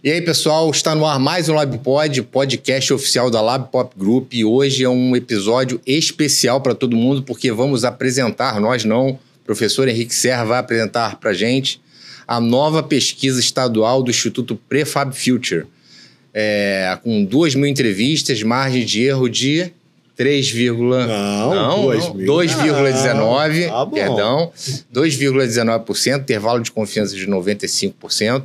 E aí, pessoal, está no ar mais um LabPod, podcast oficial da LabPop Group. E hoje é um episódio especial para todo mundo, porque vamos apresentar, nós não, o professor Henrique Serra vai apresentar para a gente a nova pesquisa estadual do Instituto Prefab Future, com 2.000 entrevistas, margem de erro de 2,19%, perdão, 2,19%, intervalo de confiança de 95%.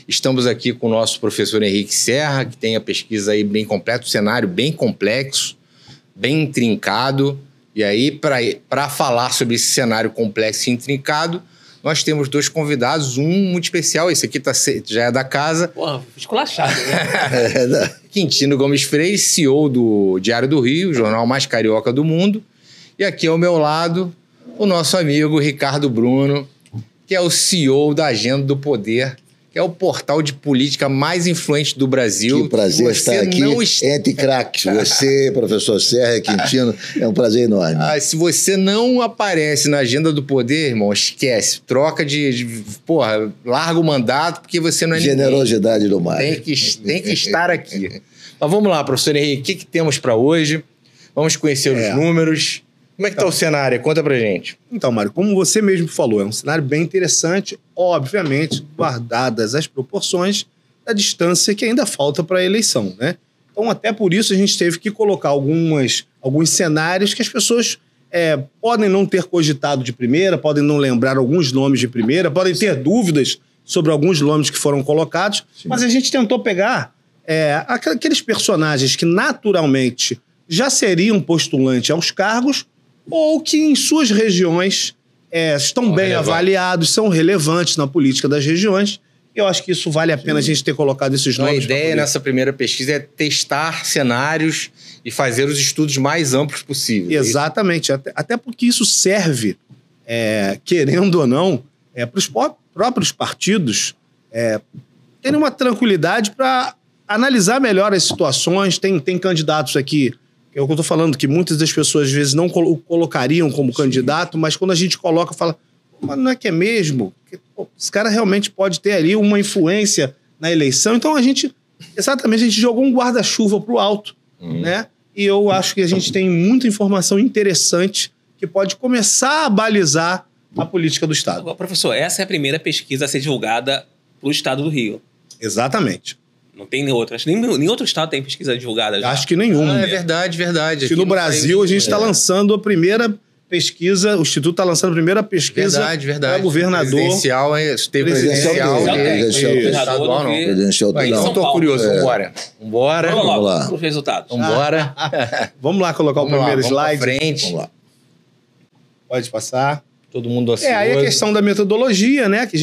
Estamos aqui com o nosso professor Henrique Serra, que tem a pesquisa aí bem completa, o cenário bem complexo, bem intrincado. E aí, para falar sobre esse cenário complexo e intrincado, nós temos dois convidados, um muito especial, esse aqui já é da casa. Porra, esculachado, né? Quintino Gomes Freire, CEO do Diário do Rio, o jornal mais carioca do mundo. E aqui ao meu lado, o nosso amigo Ricardo Bruno, que é o CEO da Agenda do Poder, que é o portal de política mais influente do Brasil. Que prazer estar aqui entre craques. Você, professor Serra, Quintino, é um prazer enorme. Se você não aparece na Agenda do Poder, irmão, esquece. Troca porra, larga o mandato, porque você não é generosidade do mar. Tem que estar aqui. Mas vamos lá, professor Henrique, o que temos para hoje? Vamos conhecer os números. Como é que está o cenário? Conta pra gente. Então, Mário, como você mesmo falou, é um cenário bem interessante, obviamente, guardadas as proporções da distância que ainda falta para a eleição, né? Então, até por isso, a gente teve que colocar alguns cenários que as pessoas podem não ter cogitado de primeira, podem não lembrar alguns nomes de primeira, podem ter dúvidas sobre alguns nomes que foram colocados, mas a gente tentou pegar aqueles personagens que naturalmente já seriam postulantes aos cargos ou que em suas regiões estão bem avaliados, são relevantes na política das regiões. Eu acho que isso vale a pena a gente ter colocado esses nomes. A ideia nessa primeira pesquisa é testar cenários e fazer os estudos mais amplos possíveis. Exatamente. Até porque isso serve, querendo ou não, para os próprios partidos terem uma tranquilidade para analisar melhor as situações. Tem candidatos aqui, é o que eu estou falando, que muitas das pessoas às vezes não o colocariam como candidato, mas quando a gente coloca, fala, mas não é que é mesmo? Esse cara realmente pode ter ali uma influência na eleição. Então a gente jogou um guarda-chuva para o alto, né? E eu acho que a gente tem muita informação interessante que pode começar a balizar a política do Estado. Agora, professor, essa é a primeira pesquisa a ser divulgada para o Estado do Rio. Exatamente. Não tem outras. Nem outro estado tem pesquisa divulgada já. Acho que nenhuma. É verdade. Aqui no Brasil, a gente está lançando a primeira pesquisa, o Instituto está lançando a primeira pesquisa para governador. Presidencial, teve presidencial. Estadual não. Então, estou curioso. Vambora. Vamos lá. Os resultados. Vambora. Vamos lá colocar o primeiro slide. Vamos pra frente. Vamos lá. Pode passar. Todo mundo ansioso. Aí a questão da metodologia, né? Que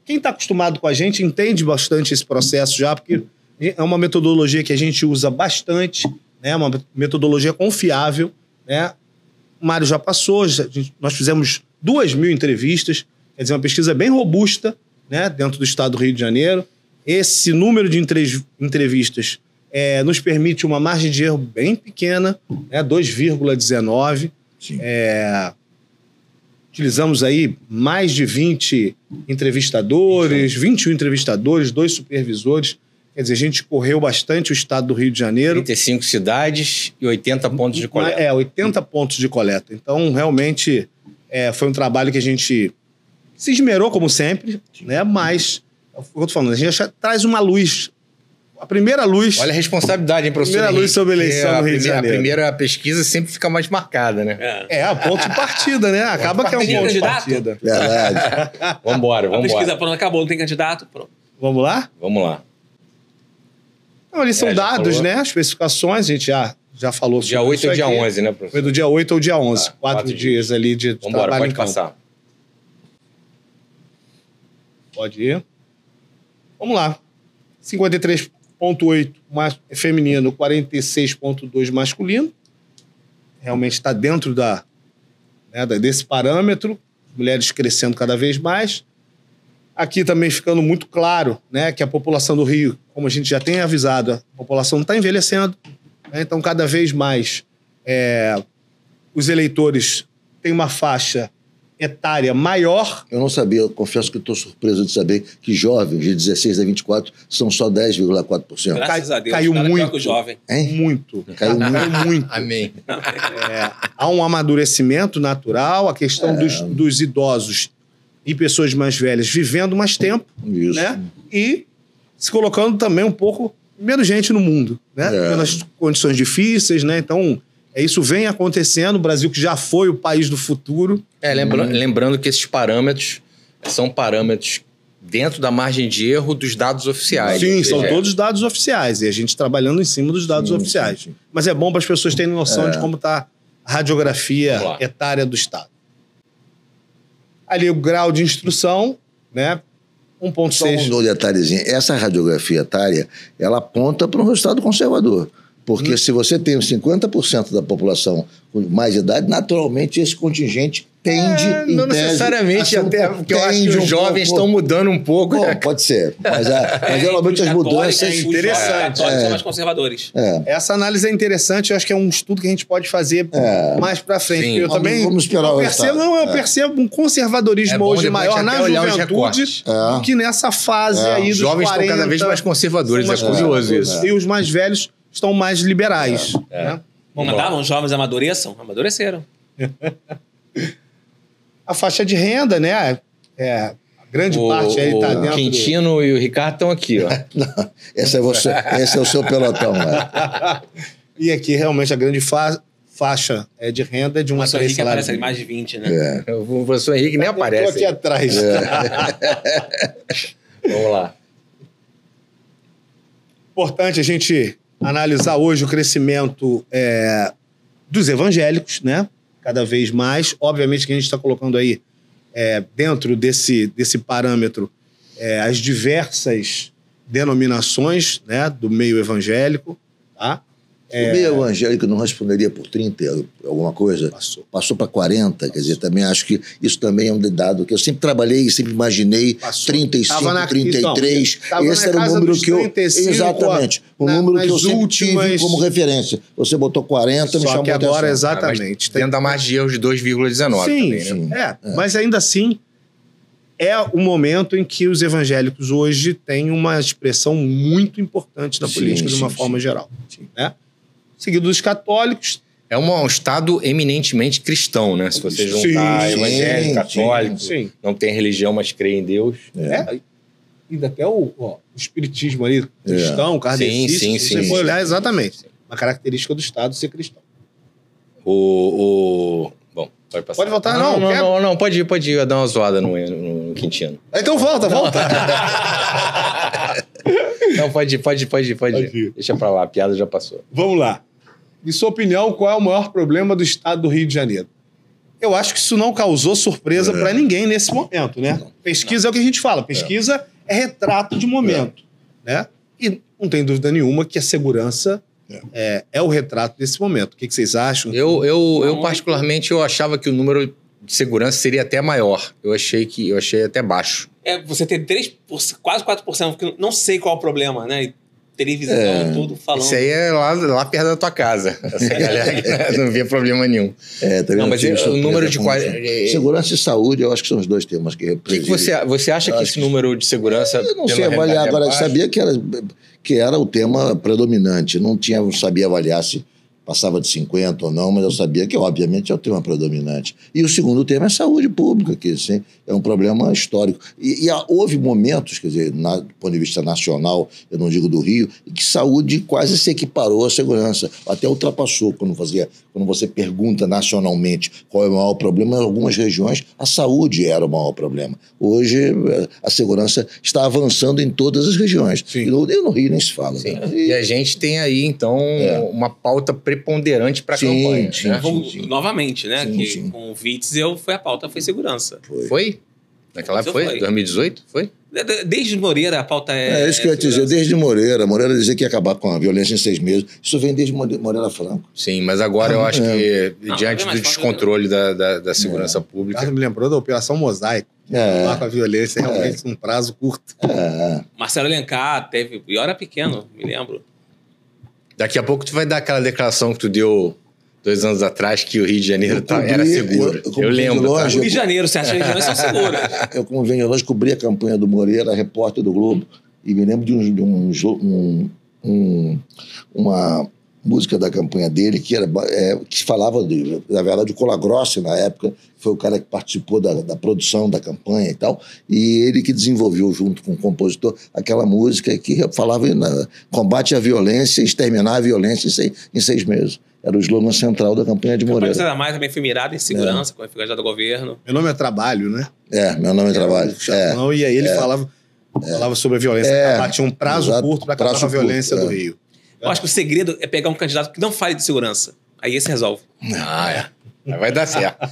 quem está acostumado com a gente entende bastante esse processo já, porque é uma metodologia que a gente usa bastante, né? Uma metodologia confiável, né? O Mário já passou, nós fizemos 2.000 entrevistas, quer dizer, uma pesquisa bem robusta, né? Dentro do estado do Rio de Janeiro. Esse número de entrevistas nos permite uma margem de erro bem pequena, né? 2,19%. Utilizamos aí mais de 20 entrevistadores, 21 entrevistadores, 2 supervisores. Quer dizer, a gente correu bastante o estado do Rio de Janeiro. 35 cidades e 80 pontos de coleta. 80 pontos de coleta. Então, realmente, foi um trabalho que a gente se esmerou, como sempre, né? Mas, é o que eu tô falando, a gente traz uma luz. A primeira luz... Olha a responsabilidade, hein, professor? Primeira luz sobre a eleição no Rio de Janeiro. A primeira pesquisa sempre fica mais marcada, né? A ponto de partida, né? Acaba que é um ponto de partida. Verdade. Vambora. A pesquisa pronto, acabou, não tem candidato? Pronto. Vamos lá? Vamos lá. Não, ali são dados, né? As especificações, a gente já falou sobre dia 8 ou dia 11, né, professor? Foi do dia 8 ao dia 11. 4 dias ali de Vambora, trabalho. Pode passar. Pode ir. Vamos lá. 53,8 feminino, 46,2 masculino. Realmente está dentro desse parâmetro. Mulheres crescendo cada vez mais. Aqui também ficando muito claro, né, que a população do Rio, como a gente já tem avisado, a população está envelhecendo. Né, então, cada vez mais, os eleitores têm uma faixa etária maior... Eu não sabia, eu confesso que estou surpreso de saber que jovens de 16 a 24 são só 10,4%. Graças a Deus. Caiu muito. Que o jovem. Hein? Muito. Caiu muito. Amém. Há um amadurecimento natural, a questão dos idosos e pessoas mais velhas vivendo mais tempo, Isso. né? E se colocando também um pouco menos gente no mundo, né? Pelas condições difíceis, né? Então, isso vem acontecendo. O Brasil, que já foi o país do futuro. Lembrando que esses parâmetros são parâmetros dentro da margem de erro dos dados oficiais. Sim, são todos dados oficiais. E a gente trabalhando em cima dos dados oficiais. Sim. Mas é bom para as pessoas terem noção de como está a radiografia etária do Estado. Ali o grau de instrução, né? 1,6. Só um detalhezinho. Essa radiografia etária, ela aponta para um resultado conservador. Porque se você tem 50% da população com mais idade, naturalmente esse contingente tende, em não tese, necessariamente, até porque eu acho que os jovens estão mudando um pouco. Bom, pode ser. Mas geralmente as mudanças... É interessante. São mais conservadores. Essa análise é interessante. Eu acho que é um estudo que a gente pode fazer mais para frente. Sim. Eu também vamos esperar eu percebo um conservadorismo hoje maior na juventude do que nessa fase aí dos 40. Os jovens estão cada vez mais conservadores. É curioso isso. E os mais velhos estão mais liberais. Né? Mandavam os jovens amadureceram. A faixa de renda, né? A grande parte aí está dentro. O Quintino e o Ricardo estão aqui, ó. Esse é o seu pelotão, né? E aqui, realmente, a grande faixa de renda é de uma três salários. Aparece mais de 20, né? O professor Henrique nem aparece. Estou aqui atrás. Vamos lá. Importante a gente analisar hoje o crescimento dos evangélicos, né? Cada vez mais. Obviamente que a gente está colocando aí, dentro desse parâmetro, as diversas denominações, né, do meio evangélico. Tá? O meio evangélico não responderia por 30, alguma coisa? Passou para 40, quer dizer, também acho que isso também é um dado que eu sempre trabalhei, sempre imaginei, 35, 33, esse era o número que eu... Exatamente, o número que eu sempre tive como referência. Você botou 40, me chamou a atenção. Agora, exatamente. Dentro da margem de erro de 2,19 também, sim. Né? Mas ainda assim, é o momento em que os evangélicos hoje têm uma expressão muito importante na política, de uma forma geral. Né? Seguido dos católicos. É um Estado eminentemente cristão, né? Se você juntar evangélico, católico, não tem religião, mas crê em Deus. E até o espiritismo ali, cristão, kardecista, se você for olhar, exatamente. Uma característica do Estado ser cristão. Bom, pode passar. Pode voltar? Não, pode ir dar uma zoada no Quintino. Então volta. Não, pode ir. Deixa pra lá, a piada já passou. Vamos lá. Em sua opinião, qual é o maior problema do Estado do Rio de Janeiro? Eu acho que isso não causou surpresa para ninguém nesse momento, né? Pesquisa é o que a gente fala. Pesquisa é retrato de momento, né? E não tem dúvida nenhuma que a segurança é o retrato desse momento. O que vocês acham? Eu particularmente, eu achava que o número de segurança seria até maior. Eu achei até baixo. Você ter quase 4%, porque não sei qual é o problema, né? Televisão, tudo falando. Isso aí é lá perto da tua casa. Essa galera não via problema nenhum. Também mas o número de... Segurança e saúde, eu acho que são os dois temas que você acha que esse número de segurança... Eu não sei avaliar agora. Sabia que era o tema predominante. Não sabia avaliar se passava de 50 ou não, mas eu sabia que, obviamente, é o tema predominante. E o segundo tema é saúde pública, que sim, é um problema histórico. E houve momentos, quer dizer, do ponto de vista nacional, eu não digo do Rio, em que saúde quase se equiparou à segurança, até ultrapassou quando você pergunta nacionalmente qual é o maior problema, em algumas regiões a saúde era o maior problema. Hoje, a segurança está avançando em todas as regiões. E no Rio nem se fala. Né? E a gente tem aí, então, uma pauta preponderante para a campanha. Sim. Novamente, né? Com o Witzel a pauta foi segurança. Foi? Naquela época foi? 2018? Foi? Desde Moreira a pauta é isso que eu ia dizer, desde Moreira. Moreira dizia que ia acabar com a violência em 6 meses. Isso vem desde Moreira Franco. Sim, mas agora eu acho que, diante do descontrole da segurança pública... Você me lembrou da Operação Mosaico. Lá com a violência, realmente um prazo curto. Marcelo Alencar teve... E eu era pequeno, me lembro. Daqui a pouco tu vai dar aquela declaração que tu deu 2 anos atrás que o Rio de Janeiro era seguro. Eu lembro. Longe, O Rio de Janeiro, você acha que as regiões são seguras? Eu, como venho longe, cobri a campanha do Moreira, repórter do Globo, e me lembro de uma música da campanha dele que falava, na verdade, o Colagrossi, na época, foi o cara que participou da produção da campanha e tal, e ele que desenvolveu, junto com o compositor, aquela música que falava em combate à violência, exterminar a violência em 6 meses. Era o slogan central da campanha de Moreira. A campanha mais também foi mirada em segurança, com a eficácia do governo. Meu nome é Trabalho, né? Meu nome é Trabalho. E aí ele falava sobre a violência. Tinha um prazo curto para acabar com a violência do Rio. Eu acho que o segredo é pegar um candidato que não fale de segurança. Aí esse resolve. Vai dar certo.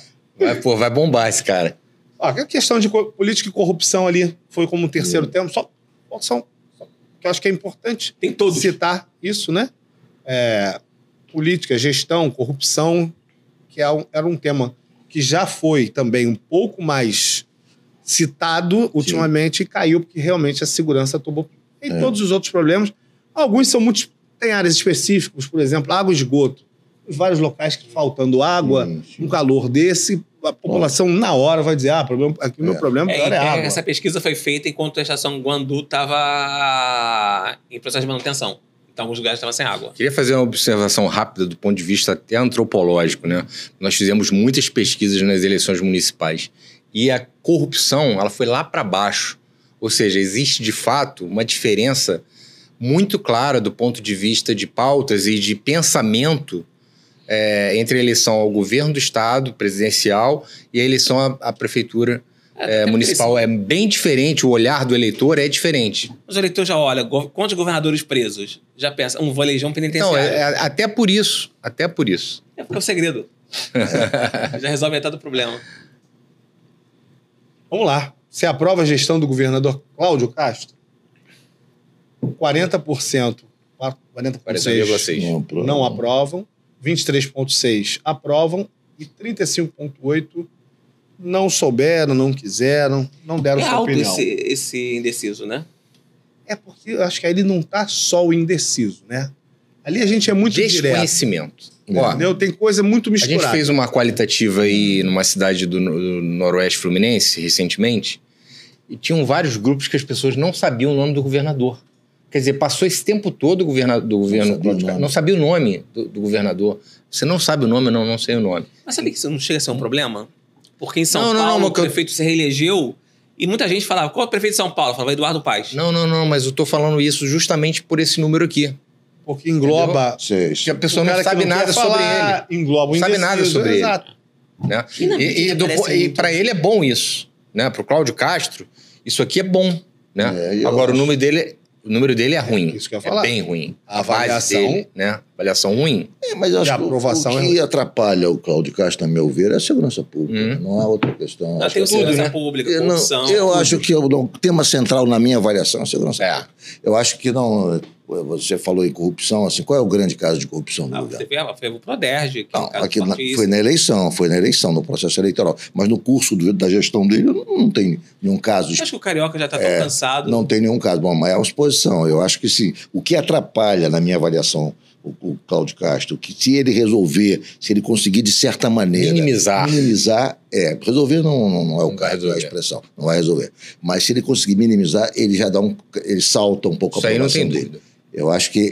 Vai bombar esse cara. A questão de política e corrupção ali foi como um terceiro tema. Só que eu acho que é importante citar isso, né? Política, gestão, corrupção, que era um tema que já foi também um pouco mais citado ultimamente e caiu, porque realmente a segurança tomou. E todos os outros problemas, alguns são tem áreas específicas, por exemplo, água e esgoto. Em vários locais que faltando água, um calor desse, a população na hora vai dizer, meu problema pior é água. Essa pesquisa foi feita enquanto a estação Guandu estava em processo de manutenção. Então, alguns lugares estavam sem água. Queria fazer uma observação rápida do ponto de vista até antropológico, né? Nós fizemos muitas pesquisas nas eleições municipais e a corrupção, ela foi lá para baixo. Ou seja, existe de fato uma diferença muito clara do ponto de vista de pautas e de pensamento entre a eleição ao governo do estado, presidencial, e a eleição à prefeitura municipal. É bem diferente, o olhar do eleitor é diferente. Os eleitores já olham, quantos governadores presos? Já pensa, vou eleger um penitenciário. Não, até por isso. É porque é o segredo. Já resolve metade do problema. Vamos lá. Você aprova a gestão do governador Cláudio Castro? 40%, 40,6% não aprovam, 23,6% aprovam e 35,8% não souberam, não quiseram, não deram sua opinião. Esse indeciso, né? É porque eu acho que aí ele não está só o indeciso, né? Ali a gente é muito direto. Desconhecimento. Entendeu? Tem coisa muito misturada. A gente fez uma qualitativa aí numa cidade do Noroeste Fluminense, recentemente, e tinham vários grupos que as pessoas não sabiam o nome do governador. Quer dizer, passou esse tempo todo o governo não sabia o nome do governador. Você não sabe o nome? Não sei o nome. Mas sabe que isso não chega a ser um problema? Porque em São Paulo o prefeito se reelegeu e muita gente falava, qual é o prefeito de São Paulo? Falava Eduardo Paes. Não, mas eu tô falando isso justamente por esse número aqui. Porque engloba... Que a pessoa não sabe nada sobre ele. Engloba o indeciso. Não sabe nada sobre ele. Né? E para ele é bom isso. Né? Para o Cláudio Castro, isso aqui é bom. Né? Agora, o número dele é ruim. Isso que eu ia falar. É bem ruim. A avaliação... dele, né? Avaliação ruim. Mas eu acho que o que atrapalha o Cláudio Castro, a meu ver, é a segurança pública. Não há outra questão. Não tem segurança pública, corrupção. Eu acho que o tema central na minha avaliação é a segurança pública. Eu acho que não... Você falou em corrupção, assim, qual é o grande caso de corrupção no lugar? Foi o Proderj. Foi na eleição, no processo eleitoral. Mas no curso da gestão dele não tem nenhum caso. Acho que o Carioca já está tão cansado. Não tem nenhum caso. Bom, mas é uma exposição. Eu acho que sim. O que atrapalha, na minha avaliação, o Cláudio Castro, que se ele resolver, se ele conseguir de certa maneira... Minimizar, resolver não é o caso da expressão, não vai resolver. Mas se ele conseguir minimizar, ele já ele salta um pouco a aprovação dele. Eu acho que...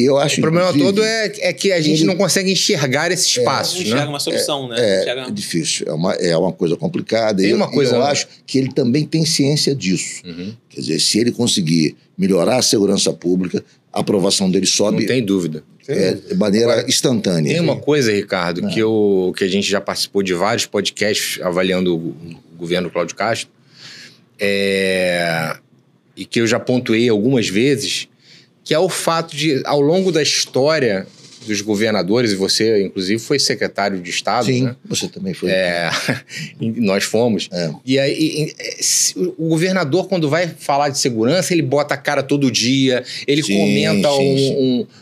o problema todo é que a gente não consegue enxergar esses espaços. Não enxerga uma solução, né? É difícil. É uma coisa complicada. Eu acho que ele também tem ciência disso. Quer dizer, se ele conseguir melhorar a segurança pública, a aprovação dele sobe... Não tem dúvida. De maneira instantânea. Tem uma coisa, Ricardo, que a gente já participou de vários podcasts avaliando o governo Cláudio Castro, e que eu já pontuei algumas vezes, que é o fato de, ao longo da história dos governadores, e você, inclusive, foi secretário de Estado, sim, né? Você também foi. Nós fomos. E aí, o governador, quando vai falar de segurança, ele bota a cara todo dia, ele comenta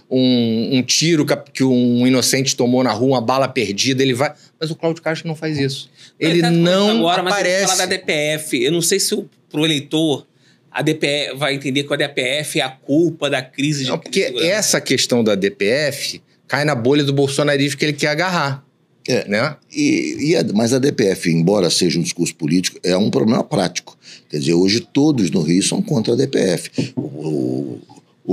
um tiro que um inocente tomou na rua, uma bala perdida, ele vai... Mas o Cláudio Castro não faz isso. Ele não aparece... Mas falar da DPF, eu não sei se pro eleitor... A DPF vai entender que a DPF é a culpa da crise de... Não, porque essa questão da DPF cai na bolha do bolsonarismo que ele quer agarrar. Né? Mas a DPF, embora seja um discurso político, é um problema prático. Quer dizer, hoje todos no Rio são contra a DPF. O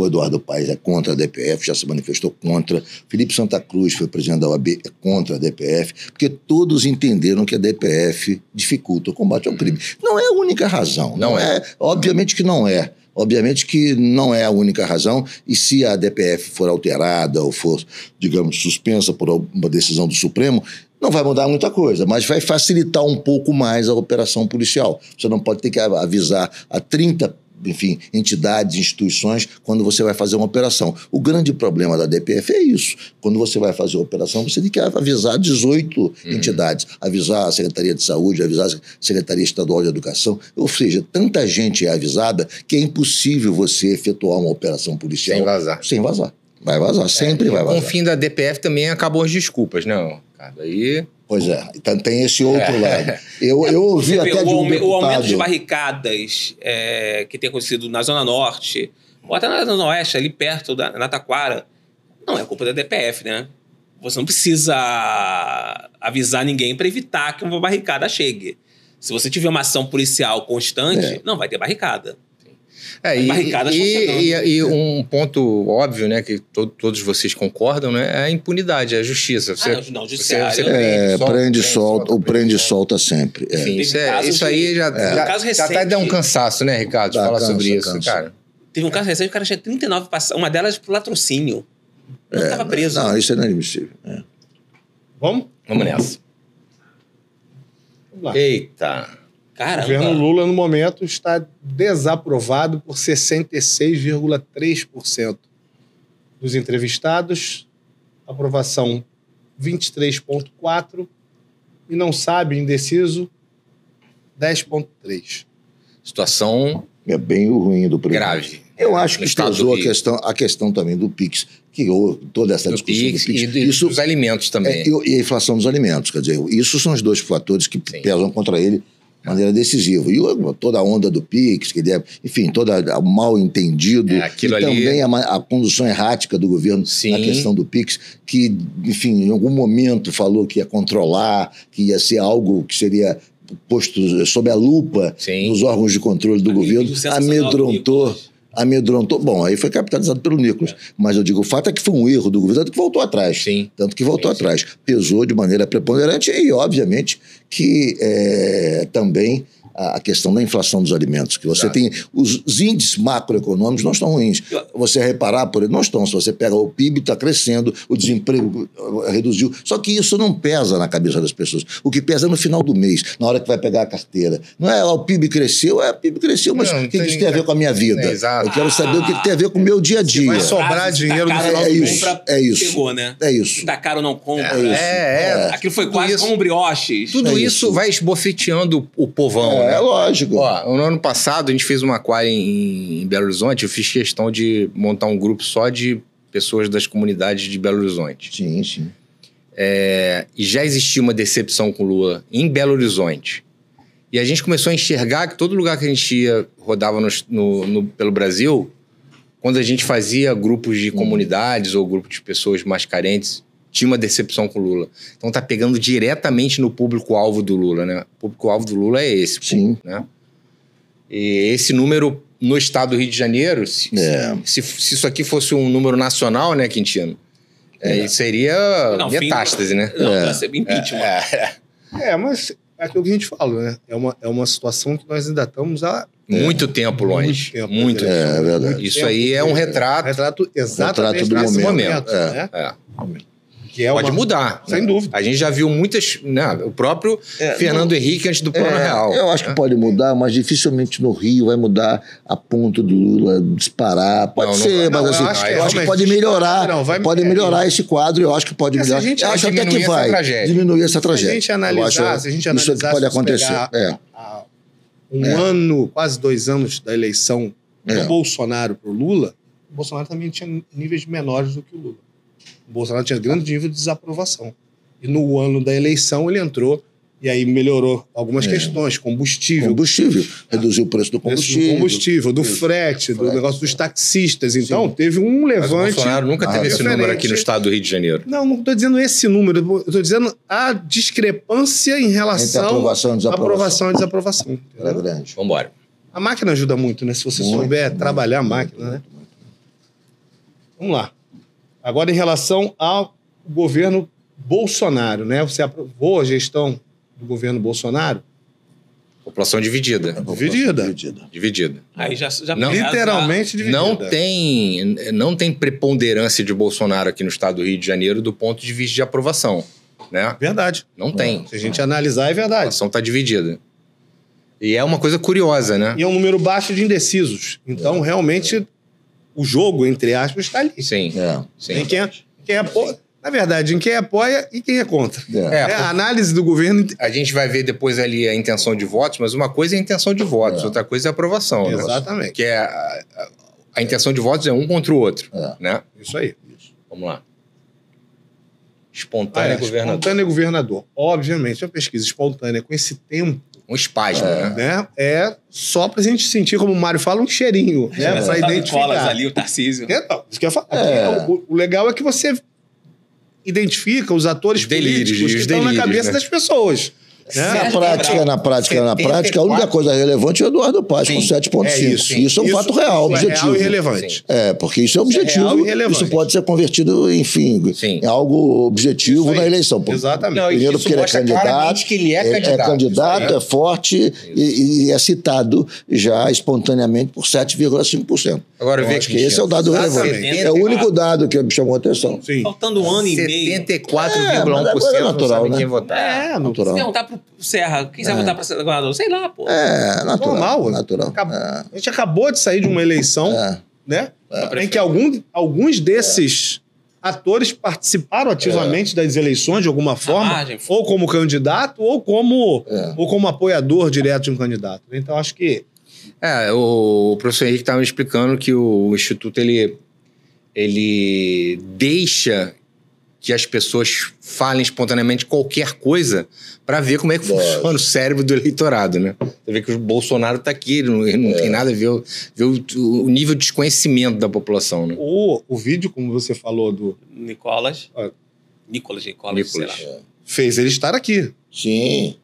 Eduardo Paes é contra a DPF, já se manifestou contra. Felipe Santa Cruz, foi presidente da OAB, é contra a DPF, porque todos entenderam que a DPF dificulta o combate ao crime. Não é a única razão. Não é. Obviamente que não é. Obviamente que não é a única razão, e se a DPF for alterada ou for, digamos, suspensa por uma decisão do Supremo, não vai mudar muita coisa, mas vai facilitar um pouco mais a operação policial. Você não pode ter que avisar a 30 entidades, instituições, quando você vai fazer uma operação. O grande problema da DPF é isso. Quando você vai fazer uma operação, você tem que avisar 18 entidades. Avisar a Secretaria de Saúde, avisar a Secretaria Estadual de Educação. Ou seja, tanta gente é avisada que é impossível você efetuar uma operação policial sem vazar. Vai vazar, sempre vai vazar. Com o fim da DPF também acabou as desculpas, não, Ricardo? Aí... Pois é, então tem esse outro lado. Eu ouvi até de um deputado... O aumento de barricadas que tem acontecido na Zona Norte, ou até na Zona Oeste, ali perto na Taquara, não é culpa da DPF, né? Você não precisa avisar ninguém para evitar que uma barricada chegue. Se você tiver uma ação policial constante, não vai ter barricada. E um ponto óbvio, né, que todos vocês concordam, né, é a impunidade, é a justiça. Prende e solta sempre. Enfim, isso aí já até dá um cansaço, né, Ricardo, de falar sobre isso, cara. Teve um caso recente, o cara tinha 39 passagens, uma delas por latrocínio. Não estava preso. Não, isso é inadmissível. Vamos? Vamos nessa. Vamos lá. Eita. Caramba. O governo Lula, no momento, está desaprovado por 66,3% dos entrevistados. Aprovação 23,4%. E não sabe, indeciso, 10,3%. Situação... É bem ruim do primeiro. Grave. Eu acho que pesou a questão também do PIX, que toda essa discussão do PIX. E dos alimentos também. E a inflação dos alimentos. Quer dizer, isso são os dois fatores que pesam contra ele de maneira decisiva. E toda a onda do PIX, que ele enfim, todo o mal entendido, e também a condução errática do governo na questão do PIX, que, enfim, em algum momento falou que ia controlar, que ia ser algo que seria posto sob a lupa nos órgãos de controle do governo, amedrontou. Bom, aí foi capitalizado pelo Nicolas. Mas eu digo, o fato é que foi um erro do governo, tanto que voltou atrás. Pesou de maneira preponderante e, obviamente, que também a questão da inflação dos alimentos, que você tem os índices macroeconômicos não estão ruins. Você reparar, por exemplo, não estão. Se você pega o PIB, está crescendo, o desemprego reduziu. Só que isso não pesa na cabeça das pessoas. O que pesa é no final do mês, na hora que vai pegar a carteira. Não é o PIB cresceu, mas o que isso tem a ver com a minha vida? Eu quero saber o que tem a ver com o meu dia a dia. Vai sobrar dinheiro no final do mês. É isso. Pegou, né? É isso. Tá caro, não compra. Aquilo foi quase como brioches. Tudo isso vai esbofeteando o povão. É lógico. No ano passado, a gente fez uma aquária em Belo Horizonte. Eu fiz questão de montar um grupo só de pessoas das comunidades de Belo Horizonte. Sim. E já existia uma decepção com o Lula em Belo Horizonte. E a gente começou a enxergar que todo lugar que a gente ia, rodava pelo Brasil, quando a gente fazia grupos de comunidades ou grupos de pessoas mais carentes, tinha uma decepção com o Lula. Então tá pegando diretamente no público-alvo do Lula, né? O público-alvo do Lula é esse. Sim. Né? E esse número no estado do Rio de Janeiro, se isso aqui fosse um número nacional, né, Quintino? Seria metástase, né? Impeachment. Mas é aquilo que a gente fala, né? É uma situação que nós ainda estamos há muito tempo longe. Muito tempo. É verdade. Isso aí é um retrato exatamente do nesse momento. Pode mudar. Sem dúvida. A gente já viu muitas... Né, o próprio Fernando Henrique antes do Plano Real. Eu acho que pode mudar, mas dificilmente no Rio vai mudar a ponto do Lula disparar. Pode ser, mas assim, eu acho que pode melhorar. Pode melhorar esse quadro, eu acho que pode melhorar. Eu acho até que vai diminuir essa tragédia. Se a gente analisar, isso que pode acontecer. Ano, quase 2 anos da eleição do Bolsonaro para o Lula, o Bolsonaro também tinha níveis menores do que o Lula. O Bolsonaro tinha grande nível de desaprovação. E no ano da eleição ele entrou E aí melhorou algumas questões, combustível, reduziu o preço do combustível. do frete, do negócio dos taxistas. Então, teve um Mas o levante. Bolsonaro nunca teve esse número aqui no estado do Rio de Janeiro. Não estou dizendo esse número, eu estou dizendo a discrepância em relação entre aprovação e desaprovação. aprovação e desaprovação. Era grande. Vamos embora. A máquina ajuda muito, né? Se você souber trabalhar a máquina, né? Vamos lá. Agora, em relação ao governo Bolsonaro, né? Você aprovou a gestão do governo Bolsonaro? População dividida. Dividida. Aí já Não, literalmente dividida. Não tem preponderância de Bolsonaro aqui no estado do Rio de Janeiro do ponto de vista de aprovação, né? Verdade. Não tem. Se a gente analisar, é A verdade. população está dividida. E é uma coisa curiosa, né? E é um número baixo de indecisos. Então, realmente, o jogo, entre aspas, está ali. Sim. Sim. Em quem apoia, na verdade, em quem apoia e quem é contra. A análise do governo... A gente vai ver depois ali a intenção de votos, mas uma coisa é a intenção de votos, outra coisa é a aprovação. Exatamente. Né? Que é a intenção de votos é um contra o outro, né? Isso aí. Vamos lá. Espontâneo governador. Espontâneo governador. Obviamente, a pesquisa espontânea com esse tempo, Um espasmo, né? É só pra gente sentir, como o Mário fala, um cheirinho, né? Pra identificar. ali, o Tarcísio. Então, isso que eu ia falar. O legal é que você identifica os atores Delírios, políticos que os estão na delírios, cabeça né? das pessoas. Né? Na prática, a única coisa relevante é o Eduardo Paes, com 7,5. Isso é um fato real, objetivo. É real e relevante. Porque isso é objetivo. real e relevante. Isso pode ser convertido, enfim, em algo objetivo na eleição. Exatamente. Primeiro porque ele é candidato. Que ele é candidato. É forte e é citado já espontaneamente por 7,5%. Agora, vê que esse é o dado relevante. É o único dado que me chamou a atenção. Sim. Faltando um ano e meio. 74,1% natural, não sabem né? quem votar. Natural. Se perguntar pro Serra, quem você vai votar pra governador? Sei lá, pô. Natural. A gente acabou de sair de uma eleição, né? Em que alguns desses atores participaram ativamente das eleições de alguma forma, ou como candidato, ou como apoiador direto de um candidato. Então, acho que... O professor Henrique estava me explicando que o Instituto, ele deixa que as pessoas falem espontaneamente qualquer coisa para ver como é que funciona o cérebro do eleitorado, né? Você vê que o Bolsonaro está aqui, não tem nada a ver, o nível de desconhecimento da população, né? O vídeo, como você falou, do... Nicolas, sei lá. Fez ele estar aqui. Sim.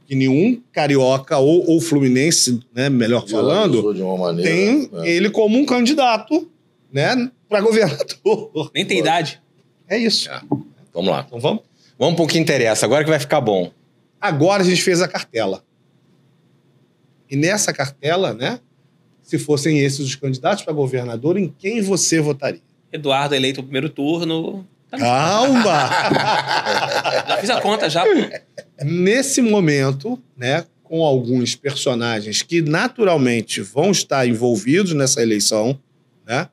Que nenhum carioca ou fluminense, né, melhor falando, de uma maneira, tem ele como um candidato, né, para governador. Nem tem idade. É isso. Vamos lá. Então vamos? Vamos para o que interessa, agora que vai ficar bom. Agora a gente fez a cartela. E nessa cartela, né, se fossem esses os candidatos para governador, em quem você votaria? Eduardo eleito no primeiro turno. Calma! Já fiz a conta, já. Nesse momento, né, com alguns personagens que naturalmente vão estar envolvidos nessa eleição, né,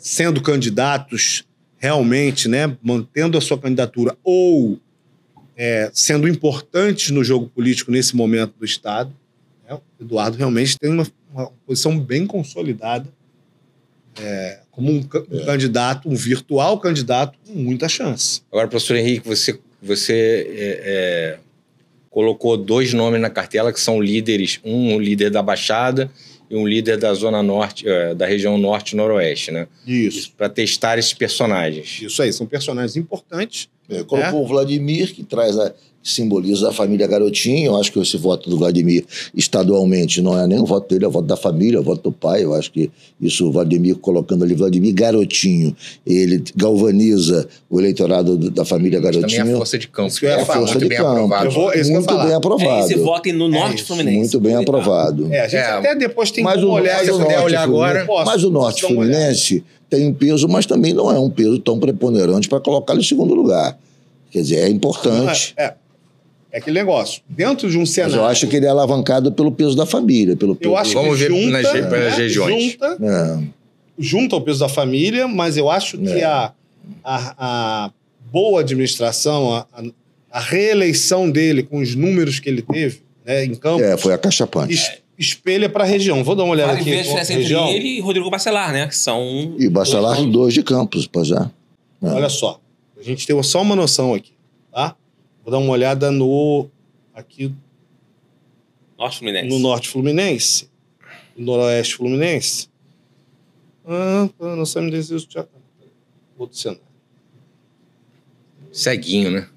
sendo candidatos realmente, né, mantendo a sua candidatura ou sendo importantes no jogo político nesse momento do Estado, né, o Eduardo realmente tem uma posição bem consolidada como um candidato, um virtual candidato com muita chance. Agora, professor Henrique, você colocou 2 nomes na cartela que são líderes, um líder da Baixada e um líder da Zona Norte, da região Norte e Noroeste, né? Isso. Para testar esses personagens. Isso aí, são personagens importantes. Colocou o Vladimir, que simboliza a família Garotinho. Eu acho que esse voto do Vladimir estadualmente não é nem o voto dele, é o voto da família, é o voto do pai. Eu acho que isso, o Vladimir, colocando ali Vladimir Garotinho, ele galvaniza o eleitorado da família Garotinho. Também a força de campo. É a força de campo. Muito bem aprovado. Esse voto no Norte Fluminense. Muito bem aprovado. A gente até depois tem que olhar. Mas o Norte Fluminense tem um peso, mas também não é um peso tão preponderante para colocá-lo em segundo lugar. Quer dizer, é importante. É aquele negócio. Dentro de um cenário... Mas eu acho que ele é alavancado pelo peso da família. Vamos ver pelas regiões. Junta o peso da família, mas eu acho que a boa administração, a reeleição dele com os números que ele teve, né, em campo... foi acachapante. Espelha para a região. Vou dar uma olhada aqui. Entre ele e Rodrigo Bacelar, né? Que são... E Bacelar em 2 de Campos, pois é. Olha só. A gente tem só uma noção aqui, tá? Vou dar uma olhada no aqui Norte Fluminense. no Norte Fluminense, no Noroeste Fluminense. Não sei me dizer isso. Outro cenário. Ceguinho, né?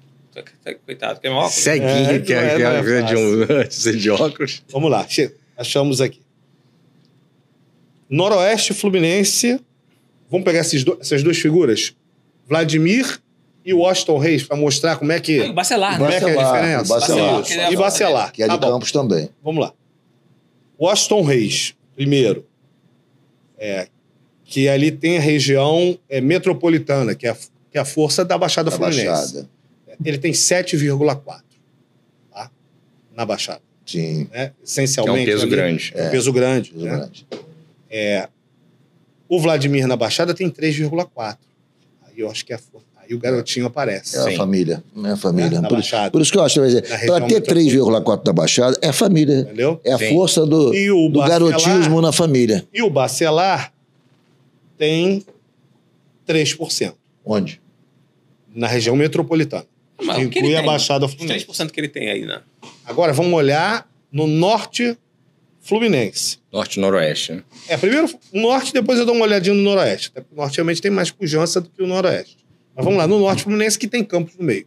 Coitado, quer meu óculos? Ceguinho, que é de óculos. Vamos lá, achamos aqui. Noroeste Fluminense. Vamos pegar essas duas figuras? Vladimir e o Washington Reis, para mostrar como é que... O Bacelar, como né? é que é a diferença. Bacelar. E Bacelar. Que é de bom. Campos também. Vamos lá. Washington Reis, primeiro. Que ali tem a região metropolitana, que é a força da Baixada Fluminense. Baixada. Ele tem 7,4, tá? Na Baixada. Sim. Né? Essencialmente. É um peso grande. Um peso grande. Peso né? grande. O Vladimir na Baixada tem 3,4. Aí eu acho que aí o garotinho aparece. É a família. É a família. Na Baixada. Por isso que eu acho que para ter 3,4 da Baixada, é a família. Entendeu? É a Sim. força do garotismo na família. E o Bacelar tem 3%. Onde? Na região metropolitana. Mas o que Inclui ele a tem? Baixada Os Fluminense. 3% que ele tem aí, né? Agora vamos olhar no Norte Fluminense. Norte e Noroeste, né? Primeiro o Norte, depois eu dou uma olhadinha no Noroeste. Até porque o Norte realmente tem mais pujança do que o Noroeste. Mas vamos lá, no Norte Fluminense que tem Campos no meio.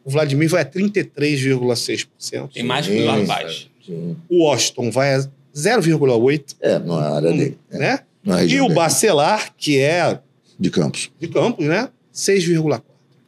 O Vladimir vai a 33,6%. Tem mais que o lado baixo. Sim. O Washington vai a 0,8%. Não é a área dele. Né? Não é a E região o dele. Bacelar, que é De Campos. de Campos, né? 6,4%.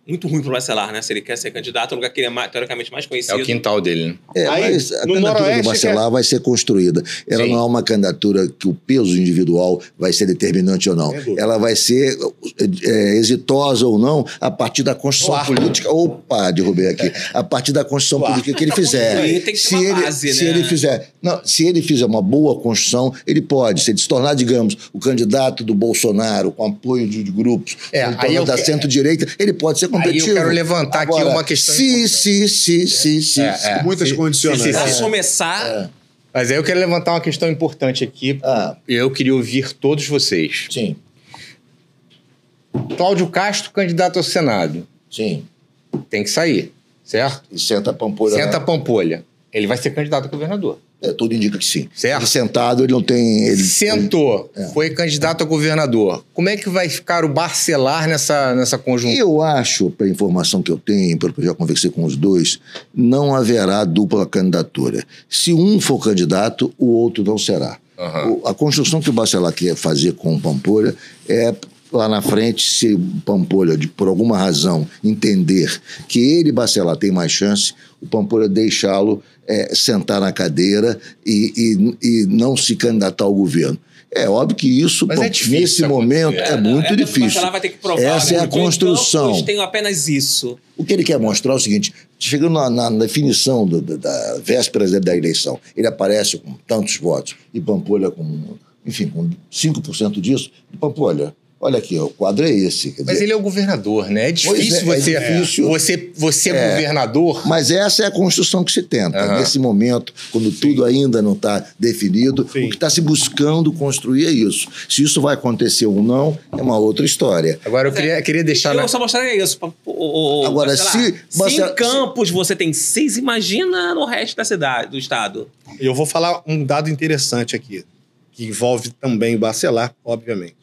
Muito ruim pro Bacelar, né? Se ele quer ser candidato, o lugar que ele é teoricamente mais É conhecido. o quintal dele, né? Aí, Mas a no candidatura Noroeste, do Bacelar vai ser construída. Ela Sim. não é uma candidatura que o peso individual vai ser determinante ou não. Sem dúvida. Ela vai ser exitosa ou não a partir da construção política. Opa, derrubei aqui. A partir da construção política que ele fizer. construir, tem que ter uma base, se né? ele fizer. Não, se ele fizer uma boa construção, ele pode. Se ele se tornar, digamos, o candidato do Bolsonaro, com apoio de grupos, se ele aí eu tornar da que- centro-direita, ele pode ser competitivo. Aí eu quero levantar aqui uma questão Muitas condicionantes. Se começar... Mas aí eu quero levantar uma questão importante aqui. Eu queria ouvir todos vocês. Sim, Cláudio Castro, candidato ao Senado. sim. Tem que sair, certo? E senta a Pampolha. Senta a Pampolha. Ele vai ser candidato a governador. Tudo indica que sim. Certo. Ele sentado, ele não tem... Sentou, foi candidato a governador. Como é que vai ficar o Bacelar nessa conjuntura? Eu acho, pela informação que eu tenho, pelo que eu já conversei com os dois, não haverá dupla candidatura. Se um for candidato, o outro não será. A construção que o Bacelar quer fazer com o Pampolha é... Lá na frente, se o Pampolha, por alguma razão, entender que ele, Bacelar, tem mais chance, o Pampolha deixá-lo sentar na cadeira e não se candidatar ao governo. É óbvio que isso, Mas é difícil nesse acontecer. momento, é muito O difícil. Bacelar vai ter que provar. Essa é a construção. Eu tenho apenas isso. O que ele quer mostrar é o seguinte, chegando na definição da véspera da eleição, ele aparece com tantos votos e Pampolha com 5% disso, e Pampolha... Olha aqui, o quadro é esse. Quer Mas dizer, ele é o governador, né? É difícil você governador. Mas essa é a construção que se tenta. Nesse momento, quando tudo ainda não está definido, o que está se buscando construir é isso. Se isso vai acontecer ou não, é uma outra história. Agora, eu queria deixar... Eu só mostraria isso. Agora, se em Campos você tem 6, imagina no resto da cidade, do estado. Eu vou falar um dado interessante aqui, que envolve também Bacelar, obviamente.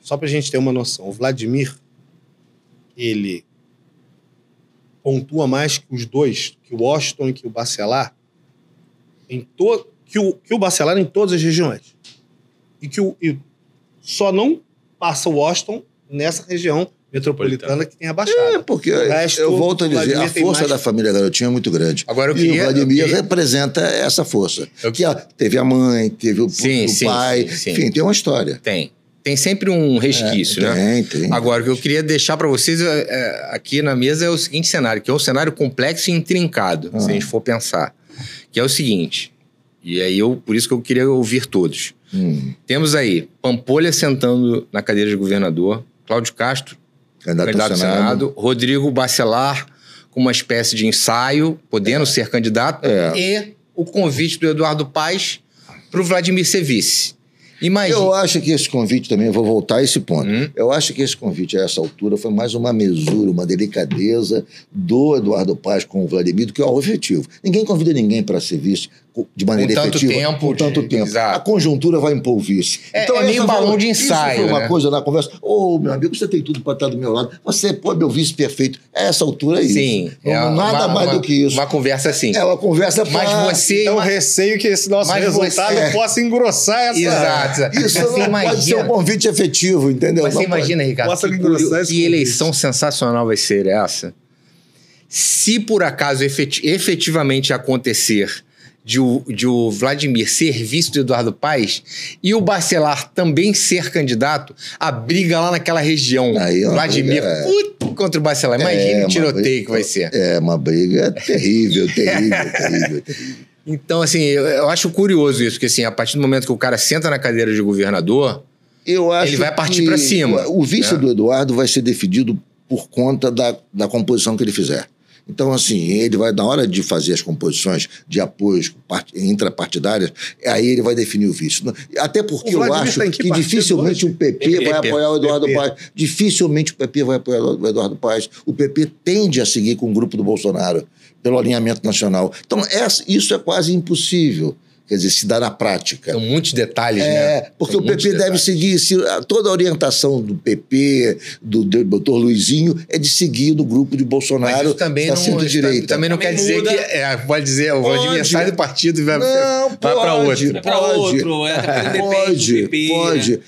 Só para a gente ter uma noção, o Vladimir, ele pontua mais que os dois, que o Washington e que o Bacelar, que o Bacelar em todas as regiões. E só não passa o Washington nessa região metropolitana que tem a Baixada. Porque resto, eu volto a dizer, Vladimir a tem força mais- da família Garotinho é muito grande. Agora, E o Vladimir representa essa força. Teve a mãe, teve o pai, sim. enfim, tem uma história. Tem sempre um resquício, né? Tem. Agora, o que eu queria deixar para vocês aqui na mesa é o seguinte cenário, que é um cenário complexo e intrincado, se a gente for pensar. Que é o seguinte, e aí por isso que eu queria ouvir todos. Temos aí Pampolha sentando na cadeira de governador, Cláudio Castro, candidato ao Senado, Rodrigo Bacelar com uma espécie de ensaio, podendo ser candidato, e o convite do Eduardo Paes para o Vladimir ser vice. Imagina. Eu acho que esse convite também, eu vou voltar a esse ponto. Eu acho que esse convite a essa altura foi mais uma mesura, uma delicadeza do Eduardo Paes com o Vladimir do que algo efetivo. Ninguém convida ninguém para ser vice de maneira efetiva. Por tanto tempo. Exato. A conjuntura vai impor o vice. É meio balão de ensaio. Isso foi uma né? coisa na conversa. Meu amigo, você tem tudo para estar do meu lado. Você é meu vice perfeito. A essa altura é isso. Sim. Nada mais do que isso. Uma conversa assim. É uma conversa Mas você... Então, receio que esse nosso resultado possa engrossar essa... Exato. Isso não pode ser um convite efetivo, entendeu? Mas você imagina, Ricardo, que eleição sensacional vai ser essa? Se por acaso efetivamente acontecer de o Vladimir ser vice do Eduardo Paes e o Bacelar também ser candidato, a briga lá naquela região. Aí Vladimir contra o Bacelar. Imagina o tiroteio que vai ser. É uma briga terrível. Então, assim, eu acho curioso isso, porque assim, a partir do momento que o cara senta na cadeira de governador, ele vai partir para cima. O vice do Eduardo vai ser definido por conta da composição que ele fizer. Então, assim, ele vai, na hora de fazer as composições de apoios intrapartidárias, aí ele vai definir o vice. Até porque eu acho que dificilmente o PP vai apoiar o Eduardo Paes. Dificilmente o PP vai apoiar o Eduardo Paes. O PP tende a seguir com o grupo do Bolsonaro, pelo alinhamento nacional. Então, isso é quase impossível. Quer dizer, se dá na prática. São muitos detalhes, né? Porque o PP deve seguir... Toda a orientação do PP, do doutor Luizinho, é de seguir no grupo de Bolsonaro. Mas isso também não quer dizer que... pode dizer, o Vladimir sai do partido e vai para outro. Pode.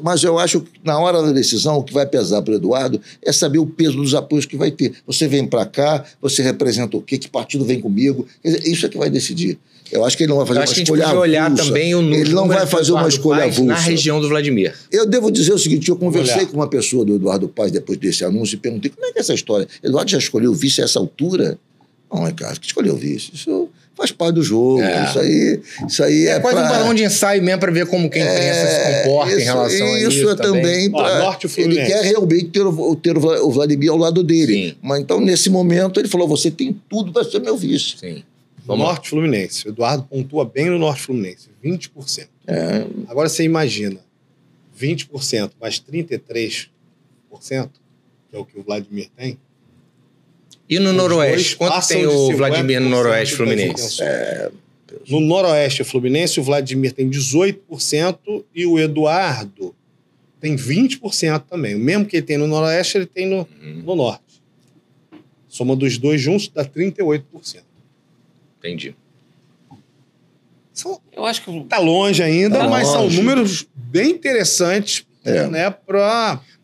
Mas eu acho que na hora da decisão, o que vai pesar para o Eduardo é saber o peso dos apoios que vai ter. Você vem para cá, você representa o quê? Que partido vem comigo? Quer dizer, isso é que vai decidir. Eu acho que ele não vai fazer uma escolha avulsa. Olhar também o número. Ele não vai fazer uma escolha avulsa. Na região do Vladimir. Eu devo dizer o seguinte, eu conversei com uma pessoa do Eduardo Paes depois desse anúncio e perguntei como é que é essa história. Eduardo já escolheu o vice a essa altura? Não, Ricardo, que escolheu o vice. Isso faz parte do jogo. Isso aí é quase um balão de ensaio mesmo para ver como que a imprensa se comporta em relação a isso. Isso é também para... Ele quer realmente ter o Vladimir ao lado dele. Sim. Mas então, nesse momento, ele falou, você tem tudo para ser meu vice. Sim. Norte Fluminense. O Eduardo pontua bem no Norte Fluminense. 20%. Agora você imagina, 20% mais 33%, que é o que o Vladimir tem. E no Noroeste? Quanto tem o Vladimir no Noroeste Fluminense? No Noroeste Fluminense, o Vladimir tem 18% e o Eduardo tem 20% também. O mesmo que ele tem no Noroeste, ele tem no Norte. Soma dos dois juntos dá 38%. Entendi. Eu acho que tá longe ainda, mas são números bem interessantes, né,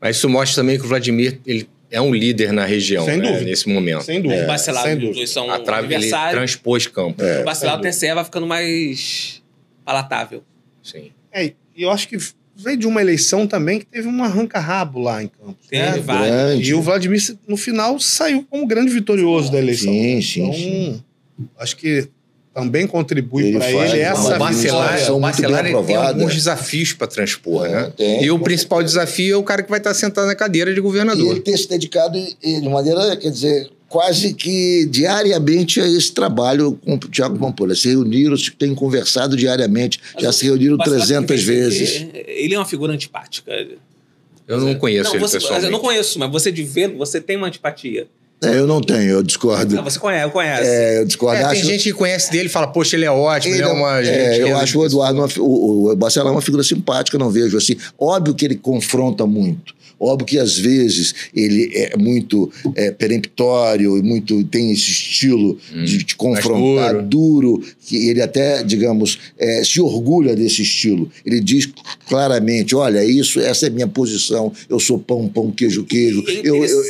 Mas isso mostra também que o Vladimir ele é um líder na região, sem dúvida, nesse momento. Sem dúvida. O Bacelar e os dois são ele transpôs campo. O Bacelar, o TCE vai ficando mais palatável. Sim. E eu acho que veio de uma eleição também que teve um arranca-rabo lá em Campos. Teve vários. E o Vladimir, no final, saiu como grande vitorioso da eleição. Sim. Acho que também contribui para ele essa visão. O Bacelar tem alguns desafios para transpor, né? E o principal desafio é o cara que vai estar sentado na cadeira de governador. E ele ter se dedicado de maneira, quer dizer, quase que diariamente a esse trabalho com o Thiago Pampolha. Se reuniram, têm conversado diariamente, já se reuniram 300 vezes. Ele é uma figura antipática. Eu não conheço ele pessoalmente. Eu não conheço, mas você de ver, você tem uma antipatia. Eu não tenho, eu discordo. Você conhece. Eu discordo. Tem gente que conhece dele e fala, poxa, ele é ótimo, ele é uma gente... Eu acho o Eduardo, o Bacelar é uma figura simpática, não vejo assim. Óbvio que ele confronta muito. Óbvio que, às vezes, ele é muito peremptório, tem esse estilo de confrontar duro, que ele até, digamos, se orgulha desse estilo. Ele diz claramente, olha, essa é a minha posição, eu sou pão, queijo.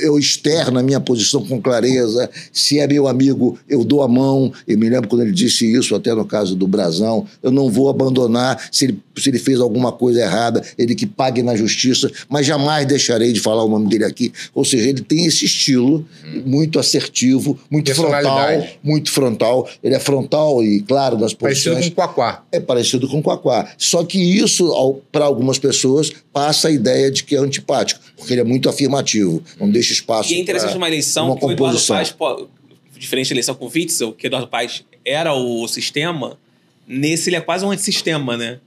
Eu externo a minha posição com clareza. Se é meu amigo, eu dou a mão. Eu me lembro quando ele disse isso, até no caso do Brazão, eu não vou abandonar se ele fez alguma coisa errada, ele que pague na justiça, mas jamais deixarei de falar o nome dele aqui. Ou seja, ele tem esse estilo muito assertivo, muito frontal. Ele é frontal e claro nas posições. Parecido com o Quaquá. É parecido com o Quaquá. Só que isso, para algumas pessoas, passa a ideia de que é antipático, porque ele é muito afirmativo, não deixa espaço. E é interessante uma eleição que o Eduardo Paes, diferente da eleição com o Witzel, que o Eduardo Paes era o sistema, nesse ele é quase um antissistema, né?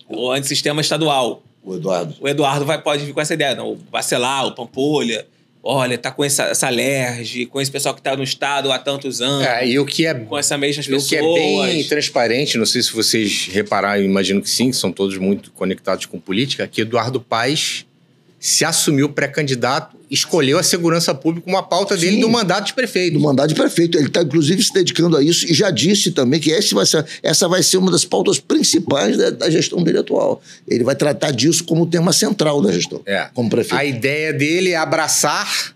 o antissistema estadual. O Eduardo. O Eduardo pode vir com essa ideia. Não, o Bacelar, o Pampolha, olha, tá com essa alergia, com esse pessoal que tá no estado há tantos anos. E o que é... Com essas mesmas pessoas. O que é bem transparente, não sei se vocês repararam, imagino que sim, que são todos muito conectados com política, que Eduardo Paes se assumiu pré-candidato, escolheu a segurança pública como uma pauta dele do mandato de prefeito. Do mandato de prefeito. Ele está, inclusive, se dedicando a isso e já disse também que essa vai ser uma das pautas principais da gestão dele atual. Ele vai tratar disso como tema central da gestão, como prefeito. A ideia dele é abraçar...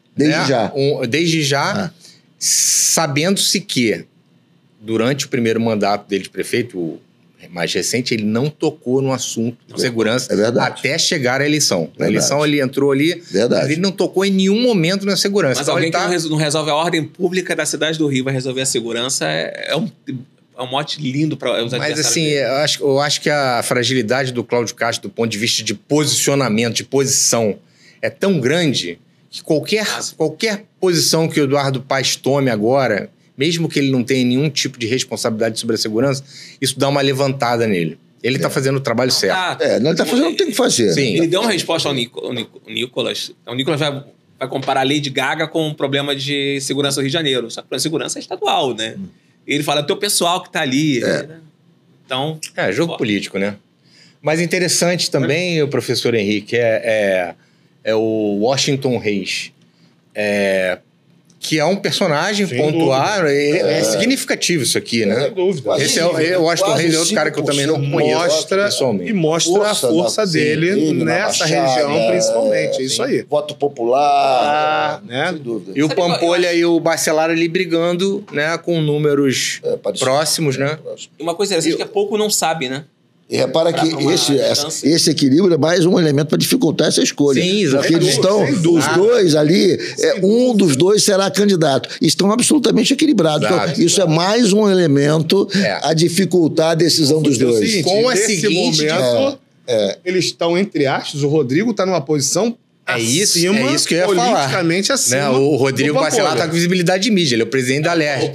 Desde já, sabendo-se que, durante o primeiro mandato dele de prefeito, o mais recente, ele não tocou no assunto de segurança até chegar à eleição. Na eleição ele entrou ali, mas ele não tocou em nenhum momento na segurança. Mas então, alguém que não resolve a ordem pública da cidade do Rio vai resolver a segurança é um mote lindo para os adversários. Mas assim, eu acho que a fragilidade do Cláudio Castro, do ponto de vista de posicionamento, de posição, é tão grande que qualquer posição que o Eduardo Paes tome agora, mesmo que ele não tenha nenhum tipo de responsabilidade sobre a segurança, isso dá uma levantada nele. Ele está fazendo o trabalho certo. Não, ele está fazendo o que tem que fazer. Sim. Ele deu uma resposta ao Nicolas. O Nicolas vai comparar a Lady Gaga com o problema de segurança do Rio de Janeiro. Só que a segurança é estadual, né? E ele fala, teu pessoal que está ali. Né? Então... jogo político, né? Mas interessante também, o professor Henrique, é o Washington Reis. Que é um personagem pontual, é significativo isso aqui, né? Sem dúvida. Esse o Washington Reis é outro cara que eu também não conheço pessoalmente. E mostra a força dele nessa região, principalmente. É isso aí. Voto popular, né? Sem dúvida. E o Pampolha e o Bacelar ali brigando, né? Com números próximos, né? E uma coisa interessante que pouco não sabe, né? E repara que esse equilíbrio é mais um elemento para dificultar essa escolha. Sim, exatamente. Porque eles estão, os dois ali, um dos dois será candidato. Estão absolutamente equilibrados. Então, isso é mais um elemento a dificultar a decisão dos dois. Seguinte, com nesse momento, eles estão, entre aspas, o Rodrigo está numa posição isso que eu ia falar. Politicamente acima. Né? O Rodrigo Bacelar está com visibilidade de mídia, ele é o presidente da LERJ. O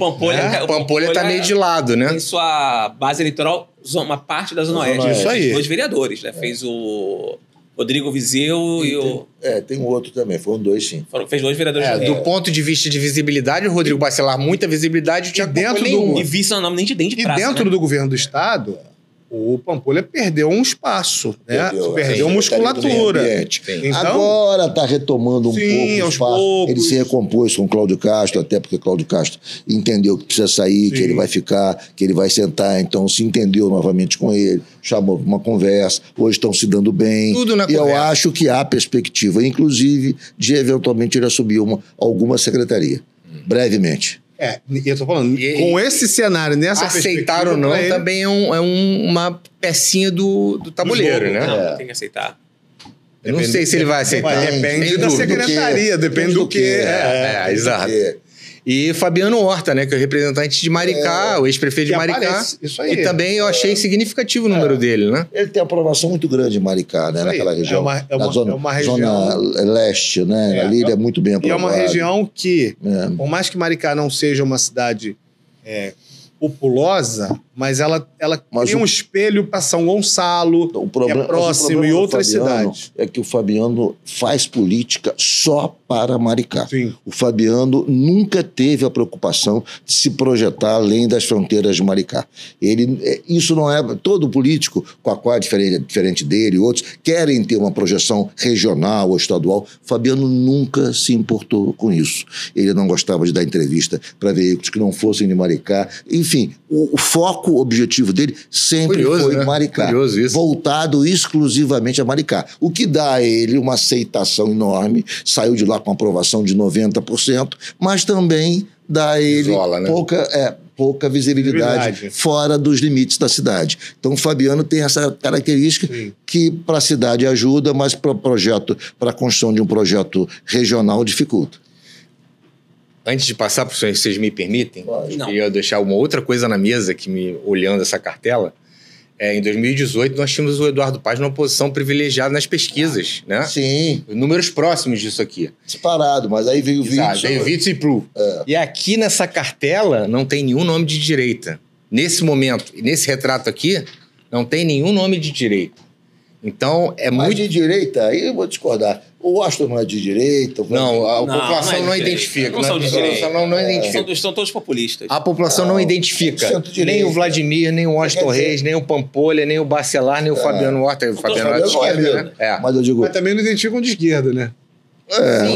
Pampolha está meio de lado, né? Em sua base eleitoral, uma parte da Zona Oeste. Isso aí. 2 vereadores, né? Fez o Rodrigo Vizeu e o... tem um outro também, foram 2, sim. Fez 2 vereadores. Do ponto de vista de visibilidade, o Rodrigo Bacelar, muita visibilidade, tinha dentro E vice não nem de dentro de praça, dentro do governo do Estado... O Pampolha perdeu um espaço, né? Perdeu musculatura. Então, agora está retomando um pouco o espaço. Ele se recompôs com o Cláudio Castro, até porque Cláudio Castro entendeu que precisa sair, que ele vai ficar, que ele vai sentar, então se entendeu novamente com ele, chamou uma conversa, hoje estão se dando bem. Tudo na conversa. Eu acho que há perspectiva, inclusive, de eventualmente ele assumir alguma secretaria, brevemente. E eu tô falando, com esse cenário, nessa aceitar ou não, também é uma pecinha do tabuleiro, né? Não, tem que aceitar. Eu não sei se ele vai aceitar. Depende da secretaria, depende do que. Exato. E Fabiano Horta, né? Que é o representante de Maricá, o ex-prefeito de Maricá. Isso aí. E também eu achei significativo o número dele, né? Ele tem aprovação muito grande em Maricá, né? Naquela região. Uma região... Zona leste, né? Ali ele é muito bem aprovado. E é uma região que, por mais que Maricá não seja uma cidade populosa, mas ela cria um espelho para São Gonçalo, que é próximo, e outras cidades. É que o Fabiano faz política só para Maricá. Sim. O Fabiano nunca teve a preocupação de se projetar além das fronteiras de Maricá. Isso não é... Todo político, com a qual é diferente dele e outros, querem ter uma projeção regional ou estadual. O Fabiano nunca se importou com isso. Ele não gostava de dar entrevista para veículos que não fossem de Maricá. Enfim, o foco, o objetivo dele sempre foi Maricá. Curioso isso. Voltado exclusivamente a Maricá. O que dá a ele uma aceitação enorme. Saiu de lá com aprovação de 90%, mas também dá a ele pouca visibilidade fora dos limites da cidade. Então o Fabiano tem essa característica que para a cidade ajuda, mas para a construção de um projeto regional dificulta. Antes de passar para o senhor, vocês me permitem? Eu queria deixar uma outra coisa na mesa, olhando essa cartela. Em 2018, nós tínhamos o Eduardo Paes numa posição privilegiada nas pesquisas, né? Sim. Números próximos disso aqui. Disparado, mas aí veio o Witzel. Veio o Witzel e Pru. E aqui nessa cartela não tem nenhum nome de direita. Nesse momento, nesse retrato aqui, não tem nenhum nome de direita. Então, é Mas muito... de direita, aí eu vou discordar. O Washington não é de direita. Não, a Não, população não não é de direita. identifica. Não são de direita. Não identifica. São todos populistas. A população não identifica centro-direita. nem o Vladimir, nem o Washington Quer dizer- Reis, nem o Pampolha, nem o Bacelar, nem o Fabiano Horta. O Fabiano Horta é de Fabiano esquerda, Horta. né? É. Mas eu digo... Mas também não identificam de esquerda, né?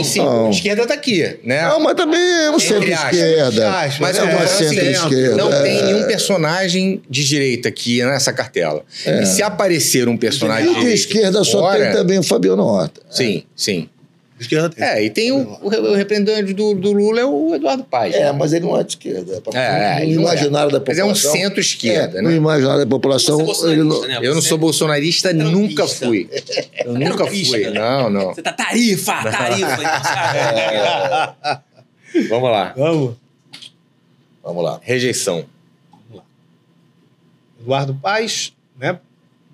Sim. não. A esquerda tá aqui, né? Não, mas também é um centro-esquerda. aspas, Mas né? eu tô falando assim, centro-esquerda. não tem nenhum personagem de direita aqui nessa cartela. E se aparecer um personagem E de de direita esquerda só fora- tem também o Fabiano Horta. Sim. De esquerda tem. E tem o representante do Lula é o Eduardo Paes. Mas ele não é de esquerda. No ele não imaginário da Mas é um população... centro-esquerda, No né? imaginário da população... Você é ele não... bolsonarista, né? Eu não Você sou bolsonarista, é nunca trampista. fui. Eu nunca fui. Não. Você tá tarifa. Vamos lá. Vamos lá. Rejeição. Eduardo Paes, né?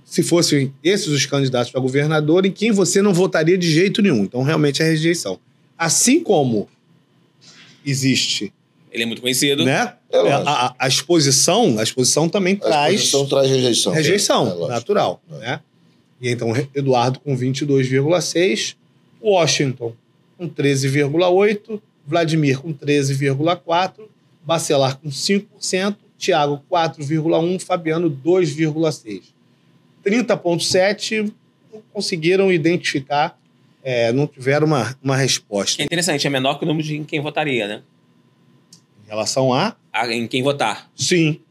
Se fossem esses os candidatos para governador, em quem você não votaria de jeito nenhum. Então, realmente, é rejeição. Assim como existe, Ele é muito conhecido. né? É lógico. A exposição também A traz exposição traz rejeição. rejeição, É lógico. natural, né? E então, Eduardo com 22,6%, Washington com 13,8%, Vladimir com 13,4%, Bacelar com 5%, Thiago 4,1%, Fabiano 2,6%. 30,7% não conseguiram identificar, não tiveram uma resposta. É interessante, é menor que o número de quem votaria, né? Em relação Em quem votar. sim,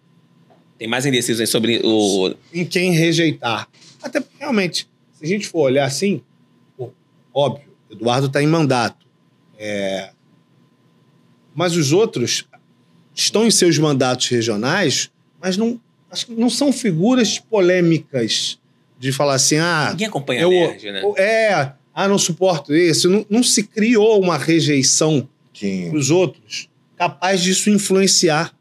Tem mais indecisões sobre o... em quem rejeitar. Até porque, realmente, se a gente for olhar assim, óbvio, Eduardo está em mandato. Mas os outros estão em seus mandatos regionais, mas acho que não são figuras polêmicas de falar assim, Ninguém acompanha a Nerd, né? não suporto esse. Não se criou uma rejeição Sim. para os outros capaz disso influenciar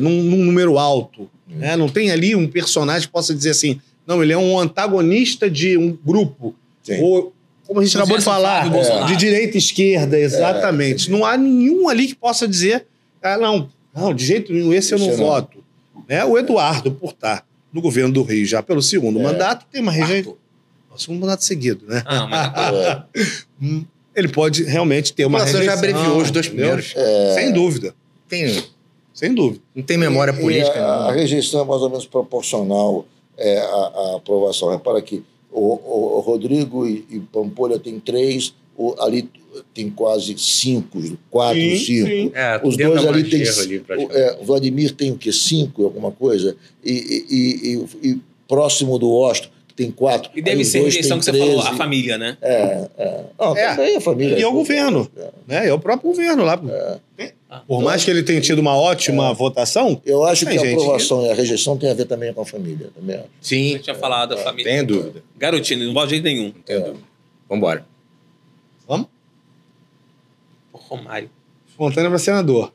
num número alto. Né? Não tem ali um personagem que possa dizer assim, não, ele é um antagonista de um grupo. Sim. Ou, como a gente acabou de falar, Flávio Bolsonaro. de direita e esquerda, exatamente. Não há nenhum ali que possa dizer, não, de jeito nenhum, esse eu não voto. Né? O Eduardo, por estar no governo do Rio já pelo segundo mandato, tem uma rejeição. Segundo mandato seguido, né? Mas Ele pode realmente ter uma população rejeição. já abreviou os dois entendeu? primeiros. Sem dúvida. Sem dúvida. Não tem memória política, a não. rejeição é mais ou menos proporcional à aprovação. Repara que o Rodrigo e Pampolha tem 3, ali tem quase 5, 4, Sim, 5. sim. Os dentro dois da ali margem tem. de erro ali, praticamente. O Vladimir tem o quê? 5, alguma coisa? E próximo do Washington, que tem 4. E deve ser a rejeição que você falou, a família, né? Também a família. E é o governo. Né? É o próprio governo lá. Por mais que ele tenha tido uma ótima votação, Eu acho que tem a gente aprovação e a rejeição tem a ver também com a família. Também acho. A Sim, gente tinha falado da família. tenho dúvida. Garotinho, não vale de jeito nenhum. Tenho dúvida. Vambora. Vamos? O Romário. Espontânea para senador.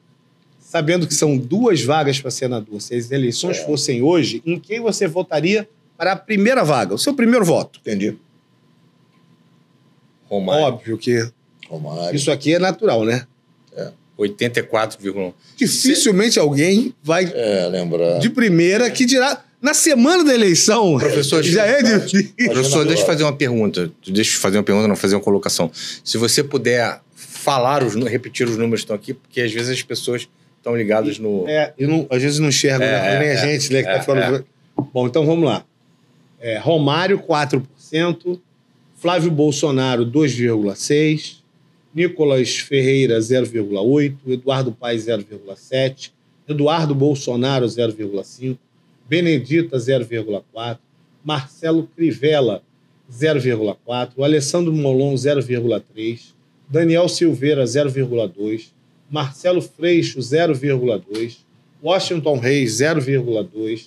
Sabendo que são 2 vagas para senador, se as eleições fossem hoje, em quem você votaria para a primeira vaga? O seu primeiro voto. Entendi. Romário. Óbvio que Romário. isso aqui é natural, né? 84,1. Dificilmente alguém vai lembrar. de primeira que dirá... Na semana da eleição, Professor, já é difícil. Professor, deixa eu fazer uma pergunta. Deixa eu fazer uma pergunta, não fazer uma colocação. Se você puder falar, repetir os números que estão aqui, porque às vezes as pessoas estão ligadas no... Às vezes não enxergam, nem a gente, né? Que tá falando. Bom, então vamos lá. Romário, 4%. Flávio Bolsonaro, 2,6%. Nicolas Ferreira, 0,8%. Eduardo Paes, 0,7%. Eduardo Bolsonaro, 0,5%. Benedita, 0,4%. Marcelo Crivella, 0,4%. Alessandro Molon, 0,3%. Daniel Silveira, 0,2%. Marcelo Freixo, 0,2%. Washington Reis, 0,2%.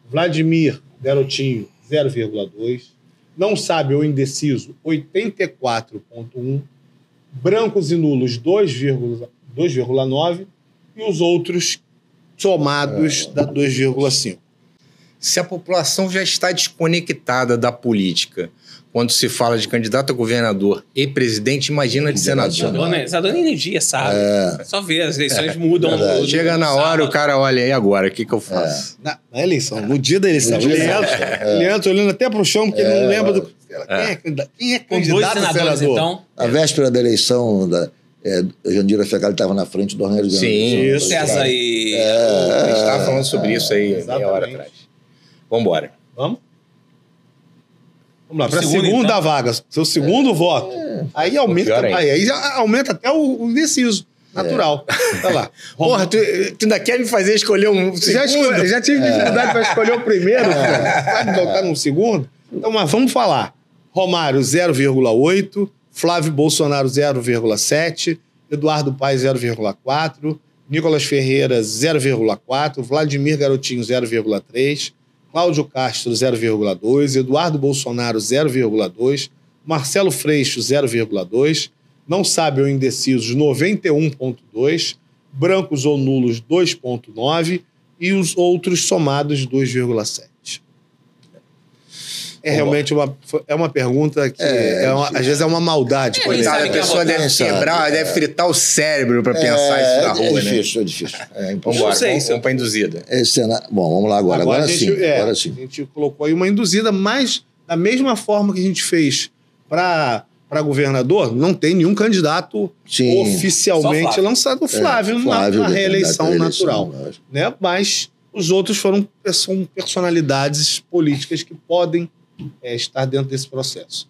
Vladimir Garotinho, 0,2%. Não sabe ou indeciso, 84,1%. Brancos e nulos, 2,9%. E os outros somados, dá 2,5%. Se a população já está desconectada da política, quando se fala de candidato a governador e presidente, imagina de senador. Senador nem dia, sabe? Só ver, as eleições mudam. Chega na hora, o cara olha, e agora, o que eu faço? Na eleição, no dia da eleição. Ele entra olhando até pro chão, porque ele não lembra do... Quem é candidato a senador? Então, A véspera da eleição, Jandira Fegali estava na frente do Ornélio Gama. Sim, César e... A gente estava falando sobre isso aí meia hora exatamente. atrás. Vambora. Vamos lá, para a segundo, segunda então. vaga, seu segundo voto. Aí aumenta, Pior ainda. aí já aumenta até o indeciso. Natural. Tá lá. Porra, tu ainda quer me fazer escolher um segundo? Já tive dificuldade para escolher o primeiro, cara. Vai botar no segundo? Então, mas vamos falar. Romário, 0,8. Flávio Bolsonaro, 0,7. Eduardo Paes, 0,4. Nicolas Ferreira, 0,4. Vladimir Garotinho, 0,3. Cláudio Castro, 0,2. Eduardo Bolsonaro, 0,2. Marcelo Freixo, 0,2. Não sabe ou indecisos, 91,2. Brancos ou nulos, 2,9. E os outros somados, 2,7. É realmente uma pergunta que às vezes é uma maldade. nem Coitada, sabe a quem pessoa vai deve votar. quebrar, deve fritar o cérebro para pensar isso na rua, né? difícil, é difícil. Vambora, Não sei vamos se eu- para induzida. Bom, vamos lá agora. Agora a gente, sim. Agora a sim. gente colocou aí uma induzida, mas da mesma forma que a gente fez para governador, não tem nenhum candidato Sim. oficialmente Só Flávio. lançado. Flávio, Flávio, na reeleição candidato à natural. reeleição, lógico. Né? Mas os outros são personalidades políticas que podem estar dentro desse processo.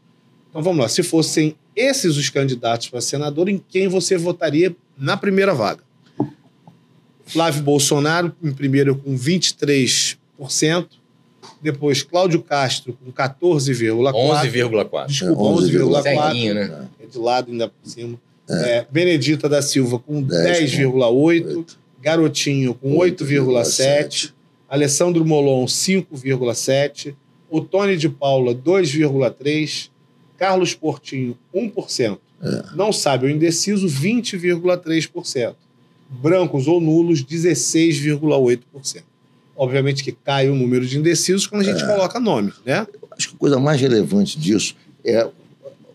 Então vamos lá. Se fossem esses os candidatos para senador, em quem você votaria na primeira vaga? Flávio Bolsonaro, em primeiro, com 23%. Depois, Cláudio Castro, com 14,4%. 11,4. Desculpa, 11,4%. 11,4%. Ceguinho, né? De lado, ainda por cima. Benedita da Silva, com 10,8%. 10,8%. Garotinho, com 8,7%. Alessandro Molon, 5,7%. O Tony de Paula, 2,3%. Carlos Portinho, 1%. Não sabe o indeciso, 20,3%. Brancos ou nulos, 16,8%. Obviamente que cai o número de indecisos quando a gente coloca nomes, né? Acho que a coisa mais relevante disso é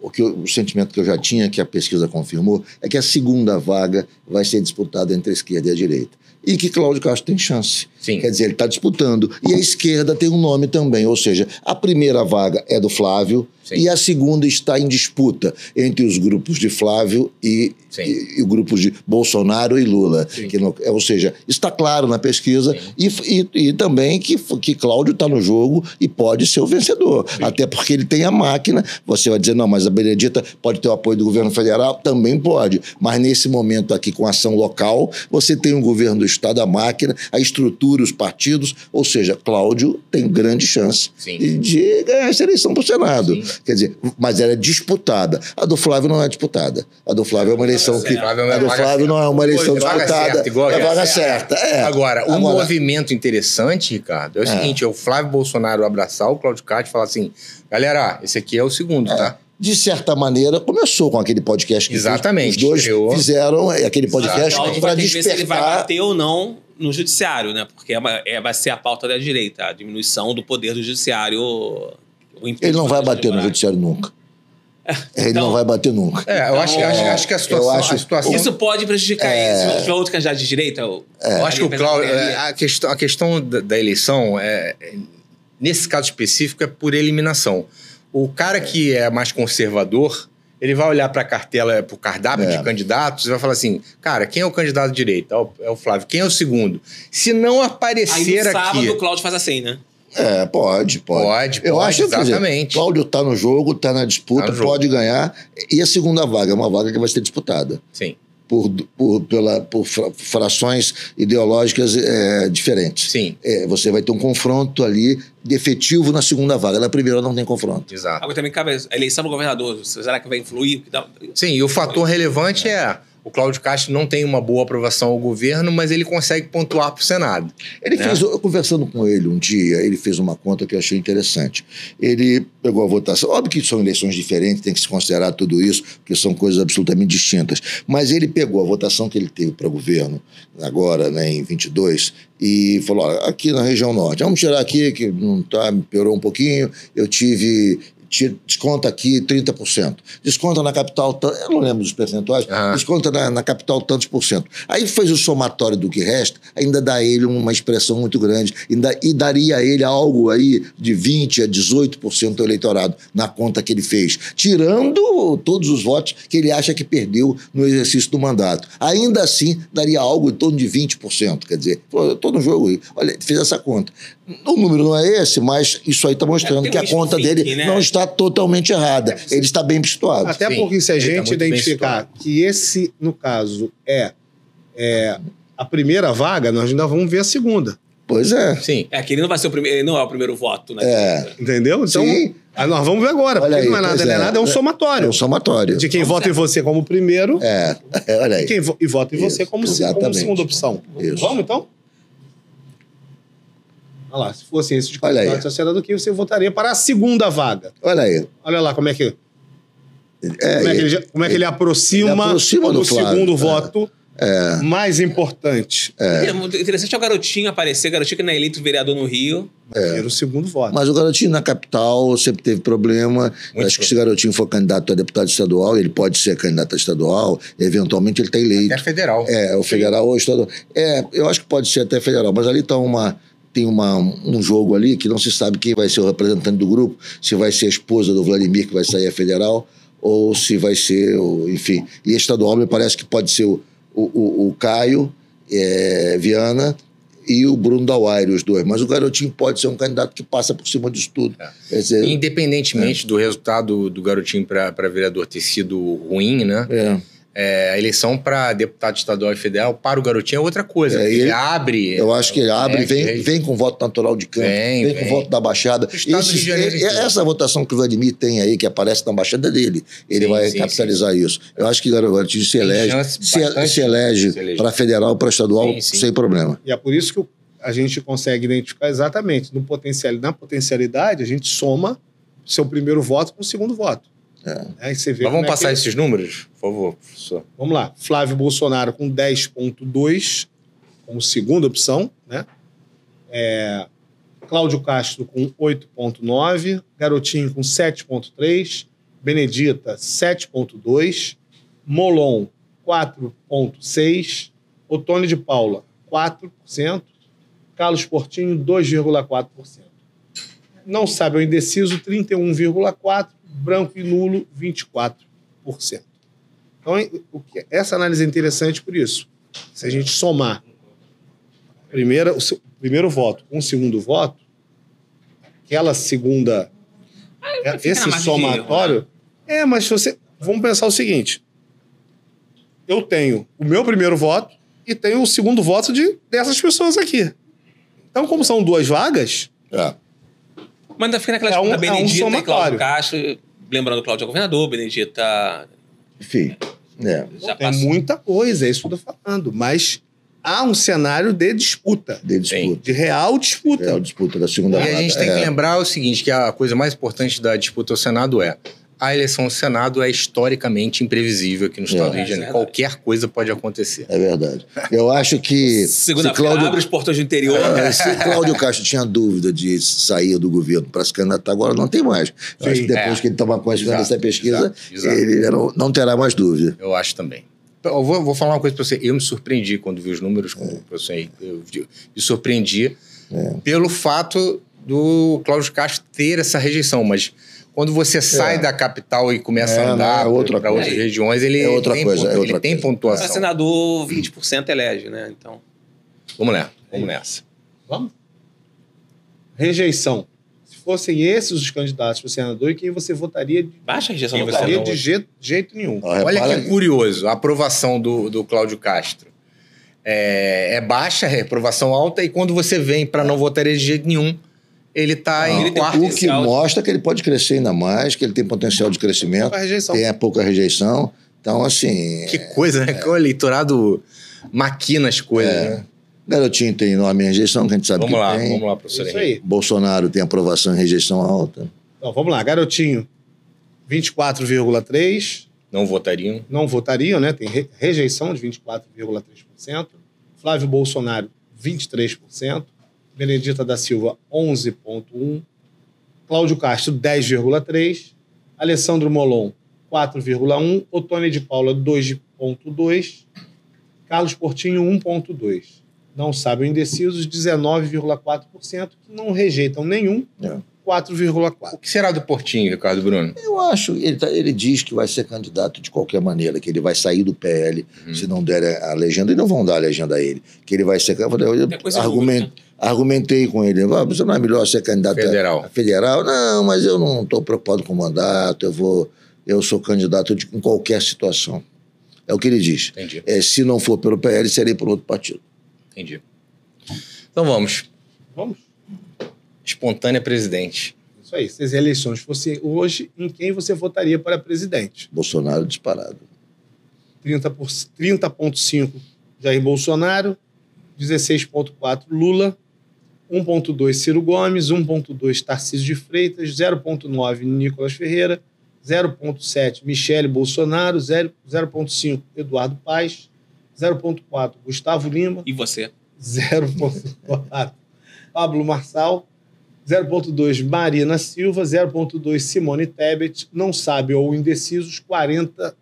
o sentimento que eu já tinha, que a pesquisa confirmou, é que a segunda vaga vai ser disputada entre a esquerda e a direita. E que Cláudio Castro tem chance. Sim. Quer dizer, ele está disputando. E a esquerda tem um nome também. Ou seja, a primeira vaga é do Flávio. Sim. E a segunda está em disputa entre os grupos de Flávio e o grupo de Bolsonaro e Lula. Ou seja, está claro na pesquisa e também que Cláudio está no jogo e pode ser o vencedor. Sim. Até porque ele tem a máquina. Você vai dizer, não, mas a Benedita pode ter o apoio do governo federal? Também pode. Mas nesse momento aqui, com ação local, você tem um governo do Estado, a máquina, a estrutura, os partidos. Ou seja, Cláudio tem grande chance de ganhar essa eleição para o Senado. Sim. Quer dizer, mas ela é disputada. A do Flávio não é disputada. A do Flávio é uma eleição que... A do Flávio não é uma eleição disputada. É vaga certa. Agora, um movimento interessante, Ricardo, é o seguinte, é o Flávio Bolsonaro abraçar o Cláudio Castro e falar assim, galera, esse aqui é o segundo, tá? De certa maneira, começou com aquele podcast que Exatamente. os dois fizeram aquele podcast para ver se ele vai despertar... bater ou não no judiciário, né? Porque vai ser a pauta da direita, a diminuição do poder do judiciário. Ele não vai bater no judiciário nunca. Ele não vai bater nunca. Eu acho que a situação... Isso pode prejudicar ele. Se tiver outro candidato de direita... Eu acho que o Cláudio... A questão da eleição, nesse caso específico, é por eliminação. O cara que é mais conservador, ele vai olhar para a cartela, para o cardápio de candidatos e vai falar assim, cara, quem é o candidato de direita? É o Flávio. Quem é o segundo? Se não aparecer aí no sábado aqui... o Cláudio faz assim, né? Pode. Eu acho exatamente. Cláudio está no jogo, está na disputa, pode ganhar. E a segunda vaga é uma vaga que vai ser disputada. Sim. Por frações ideológicas diferentes. Sim. Você vai ter um confronto ali de efetivo na segunda vaga. Na primeira não tem confronto. Exato. Agora também cabe a eleição do governador. Será que vai influir? Sim, e o fator relevante o Cláudio Castro não tem uma boa aprovação ao governo, mas ele consegue pontuar para o Senado. Ele fez, eu conversando com ele um dia, ele fez uma conta que eu achei interessante. Ele pegou a votação, óbvio que são eleições diferentes, tem que se considerar tudo isso, porque são coisas absolutamente distintas, mas ele pegou a votação que ele teve para governo agora, né, em 22, e falou, ó, aqui na região norte, vamos tirar aqui, que não tá, piorou um pouquinho, eu tive... desconta aqui 30%, desconta na capital, eu não lembro dos percentuais, desconta na capital tantos por cento. Aí fez o somatório do que resta, ainda dá a ele uma expressão muito grande, e daria a ele algo aí de 20% a 18% do eleitorado na conta que ele fez, tirando todos os votos que ele acha que perdeu no exercício do mandato. Ainda assim, daria algo em torno de 20%, quer dizer, eu estou no jogo aí, olha, fez essa conta. O número não é esse, mas isso aí está mostrando que a conta dele não está totalmente errada. Ele está bem situado. Até porque se a gente identificar que esse, no caso, é a primeira vaga, nós ainda vamos ver a segunda. Pois é. Sim. É que ele não vai ser o primeiro, ele não é o primeiro voto, né? Entendeu? Então, Sim. nós vamos ver agora. Olha Porque aí, não é nada, pois não é nada, é um somatório. É um somatório. De quem vota em você como primeiro Olha aí. e vota em você como segunda opção. Isso. Vamos, então? Olha lá, se fosse esse de Olha aí. candidato sociedade, que você votaria para a segunda vaga. Olha aí. Olha lá como é que ele aproxima do o Flávio. segundo voto mais importante. É muito interessante é o garotinho aparecer, garotinho que não é eleito vereador no Rio. Era o segundo voto. Mas o garotinho na capital sempre teve problema. Acho que se o garotinho for candidato a deputado estadual, ele pode ser candidato a estadual, eventualmente ele está eleito. Até federal. O federal ou o estadual. Eu acho que pode ser até federal, mas ali está tem um jogo ali que não se sabe quem vai ser o representante do grupo, se vai ser a esposa do Vladimir que vai sair a federal, ou se vai ser, enfim. E estadual me parece que pode ser o Caio Viana e o Bruno Dauaire, os dois. Mas o garotinho pode ser um candidato que passa por cima disso tudo. Quer dizer, independentemente do resultado do garotinho para vereador ter sido ruim, né? A eleição para deputado estadual e federal para o garotinho é outra coisa. Ele abre... Eu acho que ele abre, vem com voto natural de campo, vem com voto da Baixada. Essa votação que o Vladimir tem aí, que aparece na Baixada dele, ele vai capitalizar isso. Eu acho que o garotinho se elege para federal, para estadual, sem problema. E é por isso que a gente consegue identificar exatamente na potencialidade, a gente soma seu primeiro voto com o segundo voto. Aí você vê. Mas vamos passar esses números, por favor, professor. Vamos lá. Flávio Bolsonaro com 10,2 como segunda opção, né? Cláudio Castro com 8,9, Garotinho com 7,3, Benedita 7,2, Molon 4,6, Otônio de Paula 4%, Carlos Portinho 2,4%. Não sabe, é o indeciso 31,4%. Branco e nulo, 24%. Então, essa análise é interessante por isso. Se a gente somar o primeiro voto com o segundo voto, aquela segunda... esse somatório... mas vamos pensar o seguinte. Eu tenho o meu primeiro voto e tenho o segundo voto dessas pessoas aqui. Então, como são duas vagas... Mas ainda fica naquela Benedita e Cláudio Castro... Lembrando, Cláudio é governador, Benedita... Enfim, tem muita coisa, é isso que eu estou falando. Mas há um cenário de disputa. De real disputa. Real disputa da segunda vaga. E a gente tem que lembrar o seguinte, que a coisa mais importante da disputa ao Senado a eleição ao Senado é historicamente imprevisível aqui no estado do Rio de Janeiro. Qualquer coisa pode acontecer. É verdade. Eu acho que... Segunda-feira abre os portões do interior. Se Cláudio Castro tinha dúvida de sair do governo para se candidatar, agora não tem mais. Eu acho que depois que ele tomar conhecimento dessa pesquisa, ele não terá mais dúvida. Eu acho também. Eu vou falar uma coisa para você. Eu me surpreendi quando vi os números com o professor Henrique. Eu me surpreendi pelo fato do Cláudio Castro ter essa rejeição, mas... Quando você sai da capital e começa a andar para outras regiões, ele tem pontuação. O senador, 20% elege, né? Então... Vamos nessa. Vamos? Rejeição. Se fossem esses os candidatos para o senador, quem você votaria? Baixa a rejeição do senador. De jeito nenhum. Olha que curioso, a aprovação do Cláudio Castro é baixa, é aprovação alta, e quando você vem para não votar de jeito nenhum, ele está em quarto. O que mostra que ele pode crescer ainda mais, que ele tem potencial de crescimento, tem pouca rejeição, Então, assim... Que coisa, né? Que o eleitorado maquina as coisas, né? Garotinho tem enorme rejeição, que a gente sabe Vamos que lá, tem. vamos lá, professor Isso Henrique. aí. Bolsonaro tem aprovação e rejeição alta. Então, vamos lá. Garotinho, 24,3%. Não votariam. Não votariam, né? Tem rejeição de 24,3%. Flávio Bolsonaro, 23%. Benedita da Silva, 11,1%. Cláudio Castro, 10,3%. Alessandro Molon, 4,1%. Otônia de Paula, 2,2%. Carlos Portinho, 1,2%. Não sabem indecisos, 19,4%. Que não rejeitam nenhum, 4,4%. O que será do Portinho, Ricardo Bruno? Eu acho, ele diz que vai ser candidato de qualquer maneira, que ele vai sair do PL se não der a legenda, e não vão dar a legenda a ele, que ele vai ser candidato. Eu argumentei com ele, você não é melhor ser candidato a federal? Não, mas eu não estou preocupado com o mandato, eu sou candidato em qualquer situação. É o que ele diz. Entendi. Se não for pelo PL, serei por outro partido. Entendi. Então vamos. Vamos? Espontânea presidente. Isso aí. Se as eleições fossem hoje, em quem você votaria para presidente? Bolsonaro disparado. 30,5% Jair Bolsonaro, 16,4% Lula, 1,2% Ciro Gomes, 1,2% Tarcísio de Freitas, 0,9% Nicolas Ferreira, 0,7% Michele Bolsonaro, 0,5% Eduardo Paes, 0,4% Gustavo Lima. E você? 0,4% Pablo Marçal, 0,2% Marina Silva, 0,2% Simone Tebet, não sabe ou indecisos, 40,1%.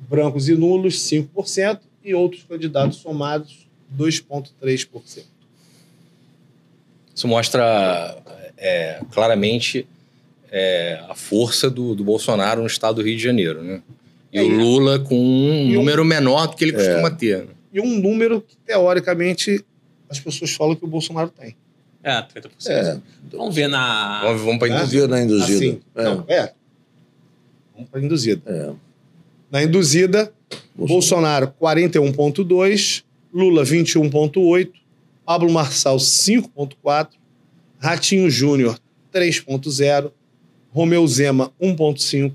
Brancos e nulos, 5%, e outros candidatos somados, 2,3%. Isso mostra claramente a força do Bolsonaro no estado do Rio de Janeiro, né? E o Lula com um número menor do que ele costuma ter. Né? E um número que, teoricamente, as pessoas falam que o Bolsonaro tem. 30%. Vamos ver na... Vamos para a Induzida na induzida. Assim, Vamos para a induzida. Na induzida, Bolsonaro 41,2%, Lula 21,8%, Pablo Marçal 5,4%, Ratinho Júnior 3,0%, Romeu Zema 1,5%,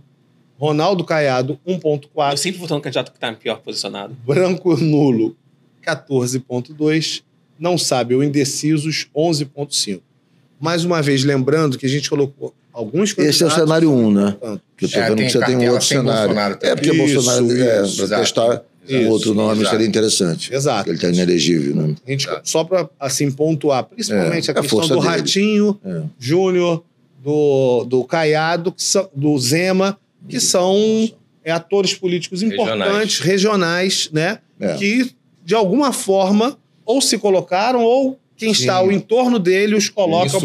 Ronaldo Caiado 1,4%, Eu sempre votando no candidato que está pior posicionado. Branco nulo 14,2%, não sabe ou indecisos 11,5%. Mais uma vez, lembrando que a gente colocou alguns candidatos... Esse é o cenário 1, né? Que eu estou vendo que você tem um outro cenário. Porque Bolsonaro, para testar outro nome, seria interessante. Exato. Ele está inelegível, né? A gente, só para assim, pontuar, principalmente a questão do dele. Ratinho Júnior, do Caiado, do Zema, que são atores políticos importantes, regionais, né? Que, de alguma forma, ou se colocaram, ou quem está ao entorno dele os colocam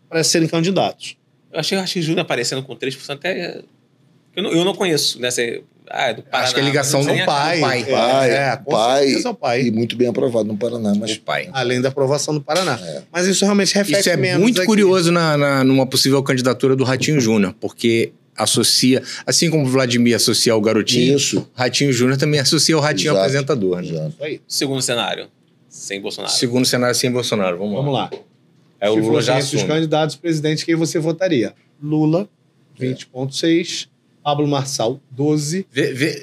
para serem candidatos. Eu achei o Ratinho Júnior aparecendo com 3% até... Eu não conheço nessa... do Paraná. Acho que é a ligação do pai. Pai. E muito bem aprovado no Paraná. Mas... O pai. Além da aprovação do Paraná. Mas isso realmente reflete menos. Isso é muito curioso numa possível candidatura do Ratinho Júnior, porque associa, assim como o Vladimir associa ao garotinho, Ratinho Júnior também associa ao Ratinho apresentador. Né? Isso aí. Segundo cenário, sem Bolsonaro. Segundo cenário, sem Bolsonaro. Vamos lá. O Lula já assume. Os candidatos presidentes, quem você votaria? Lula, 20,6%. Pablo Marçal, 12%.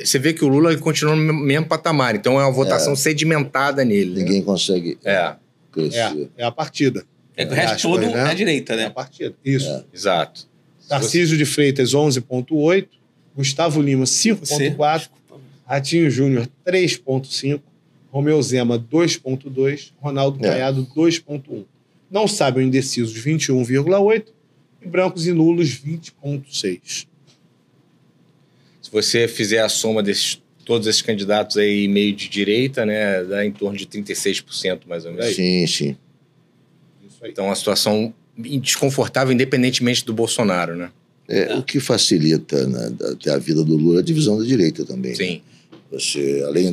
Você vê que o Lula continua no mesmo patamar, então é uma votação sedimentada nele. Ninguém consegue crescer. É a partida. O resto todo é a direita, né? É a partida. Isso. Exato. Tarcísio de Freitas, 11,8%. Gustavo Lima, 5,4%. Ratinho Júnior, 3,5%. Romeu Zema, 2,2%. Ronaldo Caiado, 2,1%. Não sabem indecisos, 21,8%. E brancos e nulos, 20,6%. Se você fizer a soma todos esses candidatos aí meio de direita, né, dá em torno de 36% mais ou menos. Sim. Isso aí. Então, uma situação desconfortável, independentemente do Bolsonaro, né? O que facilita a vida do Lula é a divisão da direita também. Sim. Né? Você, além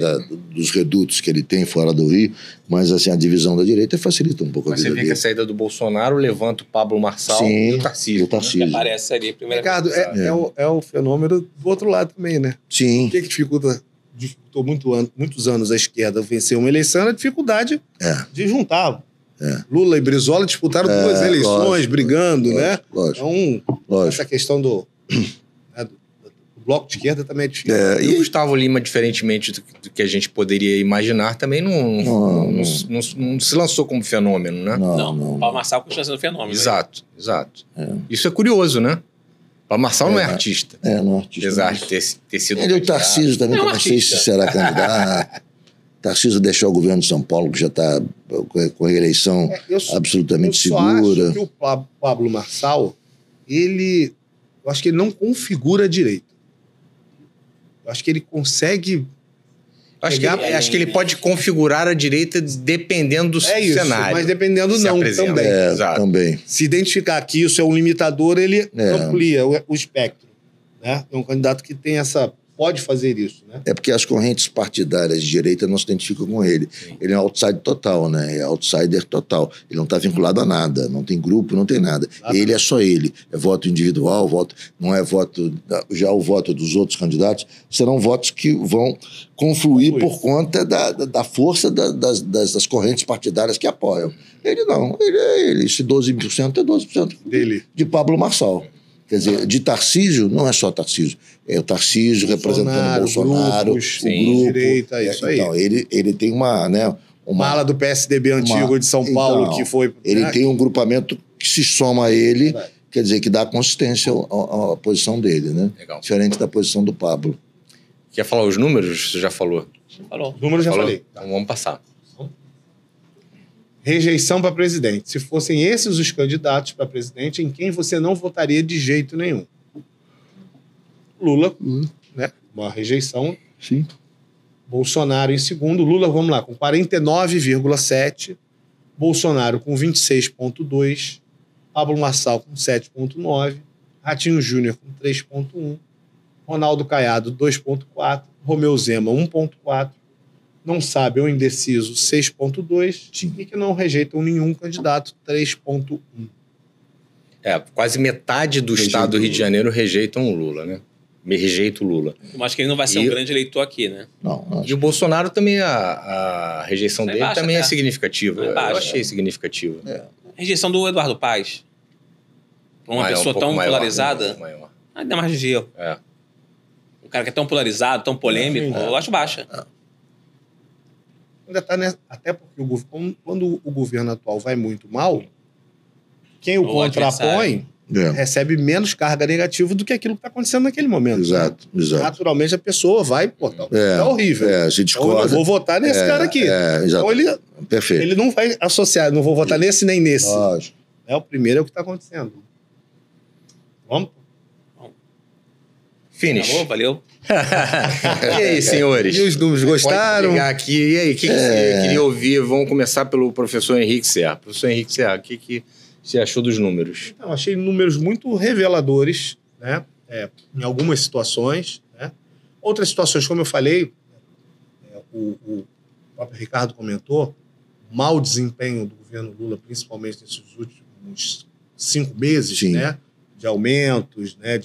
dos redutos que ele tem fora do Rio, mas assim, a divisão da direita facilita um pouco a vida dele. Mas você vê que a saída do Bolsonaro levanta o Pablo Marçal e o Tarcísio. Que aparece ali primeiro. Ricardo, é o fenômeno do outro lado também, né? Sim. O que dificultou muitos anos a esquerda vencer uma eleição era a dificuldade de juntar. Lula e Brizola disputaram 2 eleições, brigando, né? Lógico. Então, essa questão do bloco de esquerda também é difícil. E o Gustavo Lima, diferentemente do que a gente poderia imaginar, também não se lançou como fenômeno, né? Não. O Paulo Marçal continua sendo fenômeno. Exato. Isso é curioso, né? O Paulo Marçal não é artista. Não é artista. Apesar de ter sido... Ele e o Tarcísio também, que eu não sei se será candidato. Tarcísio deixou o governo de São Paulo, que já está com a eleição absolutamente segura. Eu acho que o Pablo Marçal, eu acho que ele não configura direito. Eu acho que ele consegue... Acho que ele pode configurar a direita dependendo do cenário. Mas dependendo não também. Também. Se identificar que isso é um limitador, ele amplia o espectro. Né? É um candidato que pode fazer isso. Né? É porque as correntes partidárias de direita não se identificam com ele. Sim. Ele é um outsider total, né? É outsider total. Ele não está vinculado a nada, não tem grupo, não tem nada. Ele é só ele. É voto individual, não é voto... Já o voto dos outros candidatos serão votos que vão confluir por conta da força das correntes partidárias que apoiam. Ele não. Esse 12% é 12% dele. De Pablo Marçal. Quer dizer, de Tarcísio, não é só Tarcísio. É o Tarcísio representando o Bolsonaro, grupos, o grupo. Direita, isso aí. Então, ele tem uma ala do PSDB antigo de São Paulo que foi... Ele tem um grupamento que se soma a ele, quer dizer, que dá consistência à posição dele, né? Legal. Diferente da posição do Pablo. Quer falar os números? Você já falou? Falou. Os números já falei. Então vamos passar. Rejeição para presidente. Se fossem esses os candidatos para presidente, em quem você não votaria de jeito nenhum? Lula, né? Uma rejeição. Sim. Bolsonaro em segundo. Lula, vamos lá, com 49,7%. Bolsonaro com 26,2%. Pablo Marçal com 7,9%. Ratinho Júnior com 3,1%. Ronaldo Caiado, 2,4%. Romeu Zema, 1,4%. Não sabe ou indeciso, 6,2%. E que não rejeitam nenhum candidato, 3,1%. Quase metade do estado do Rio de Janeiro rejeitam o Lula, né? Rejeita o Lula. Eu acho que ele não vai ser um grande eleitor aqui, né? Não. E o Bolsonaro também, a rejeição dele baixa, também é significativa. Eu achei significativa. Rejeição do Eduardo Paes. Uma pessoa tão polarizada. Maior. Ainda mais de gelo. Um cara que é tão polarizado, tão polêmico, eu acho baixa. Ainda está até porque quando o governo atual vai muito mal, quem o contrapõe recebe menos carga negativa do que aquilo que está acontecendo naquele momento. Exato. Naturalmente a pessoa vai, é horrível. Se discorda. Então, eu não vou votar nesse cara aqui. Então Perfeito. ele não vai associar, não vou votar nesse nem nesse. Lógico. O primeiro é o que está acontecendo. Vamos? Finish. Valeu. E aí, senhores? E os números gostaram? Pode pegar aqui. E aí, o que você queria ouvir? Vamos começar pelo professor Henrique Serra. Professor Henrique Serra, o que você achou dos números? Então, achei números muito reveladores, né? Em algumas situações. Né? Outras situações, como eu falei, o próprio Ricardo comentou, o mau desempenho do governo Lula, principalmente nesses últimos 5 meses, né? De aumentos, né?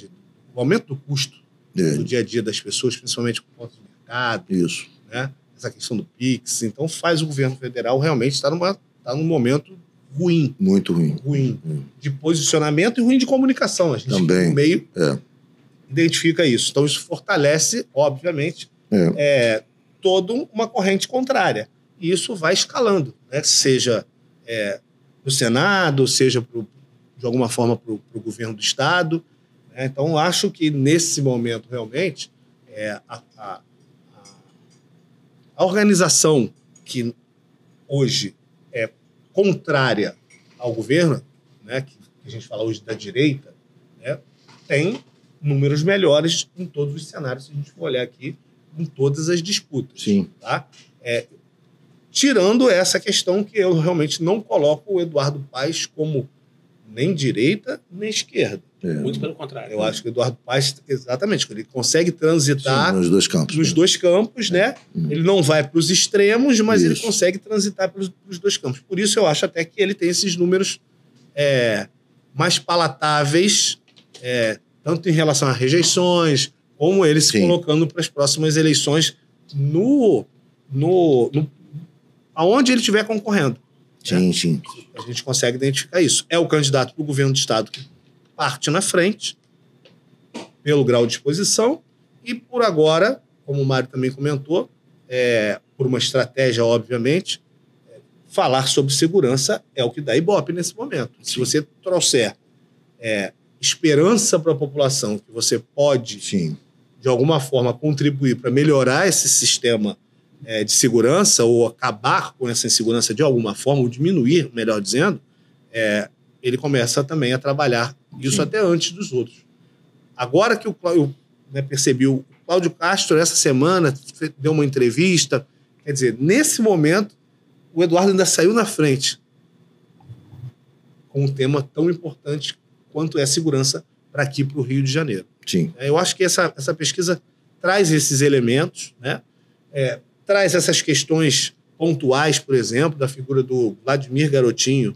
O aumento do custo do dia a dia das pessoas, principalmente por conta do mercado. Isso. Né? Essa questão do PIX. Então, faz o governo federal realmente estar num momento ruim. Muito ruim. Ruim. De posicionamento e ruim de comunicação. A gente também no meio identifica isso. Então, isso fortalece, obviamente, toda uma corrente contrária. E isso vai escalando, né? Seja no Senado, seja de alguma forma para o governo do Estado. Então, acho que nesse momento, realmente, a organização que hoje é contrária ao governo, né, que a gente fala hoje da direita, né, tem números melhores em todos os cenários, se a gente for olhar aqui, em todas as disputas. Sim. Tá? Tirando essa questão que eu realmente não coloco o Eduardo Paes como nem direita, nem esquerda. Muito pelo contrário. Eu acho que o Eduardo Paes, exatamente, ele consegue transitar nos dois campos. Nos dois campos, né? Ele não vai para os extremos, mas ele consegue transitar pelos dois campos. Por isso eu acho até que ele tem esses números mais palatáveis, tanto em relação a rejeições, como ele se colocando para as próximas eleições aonde ele estiver concorrendo. Sim. A gente consegue identificar isso. É o candidato para o governo do Estado que parte na frente, pelo grau de exposição, E por agora, como o Mário também comentou, por uma estratégia, obviamente, falar sobre segurança é o que dá Ibope nesse momento. Se você trouxer esperança para a população, que você pode, de alguma forma, contribuir para melhorar esse sistema de segurança ou acabar com essa insegurança de alguma forma, ou diminuir, melhor dizendo, ele começa também a trabalhar isso até antes dos outros. Agora que eu percebi, o Cláudio Castro, essa semana, deu uma entrevista, quer dizer, nesse momento, o Eduardo ainda saiu na frente com um tema tão importante quanto é a segurança para aqui, para o Rio de Janeiro. Sim. Eu acho que essa pesquisa traz esses elementos, né? Traz essas questões pontuais, por exemplo, da figura do Vladimir Garotinho,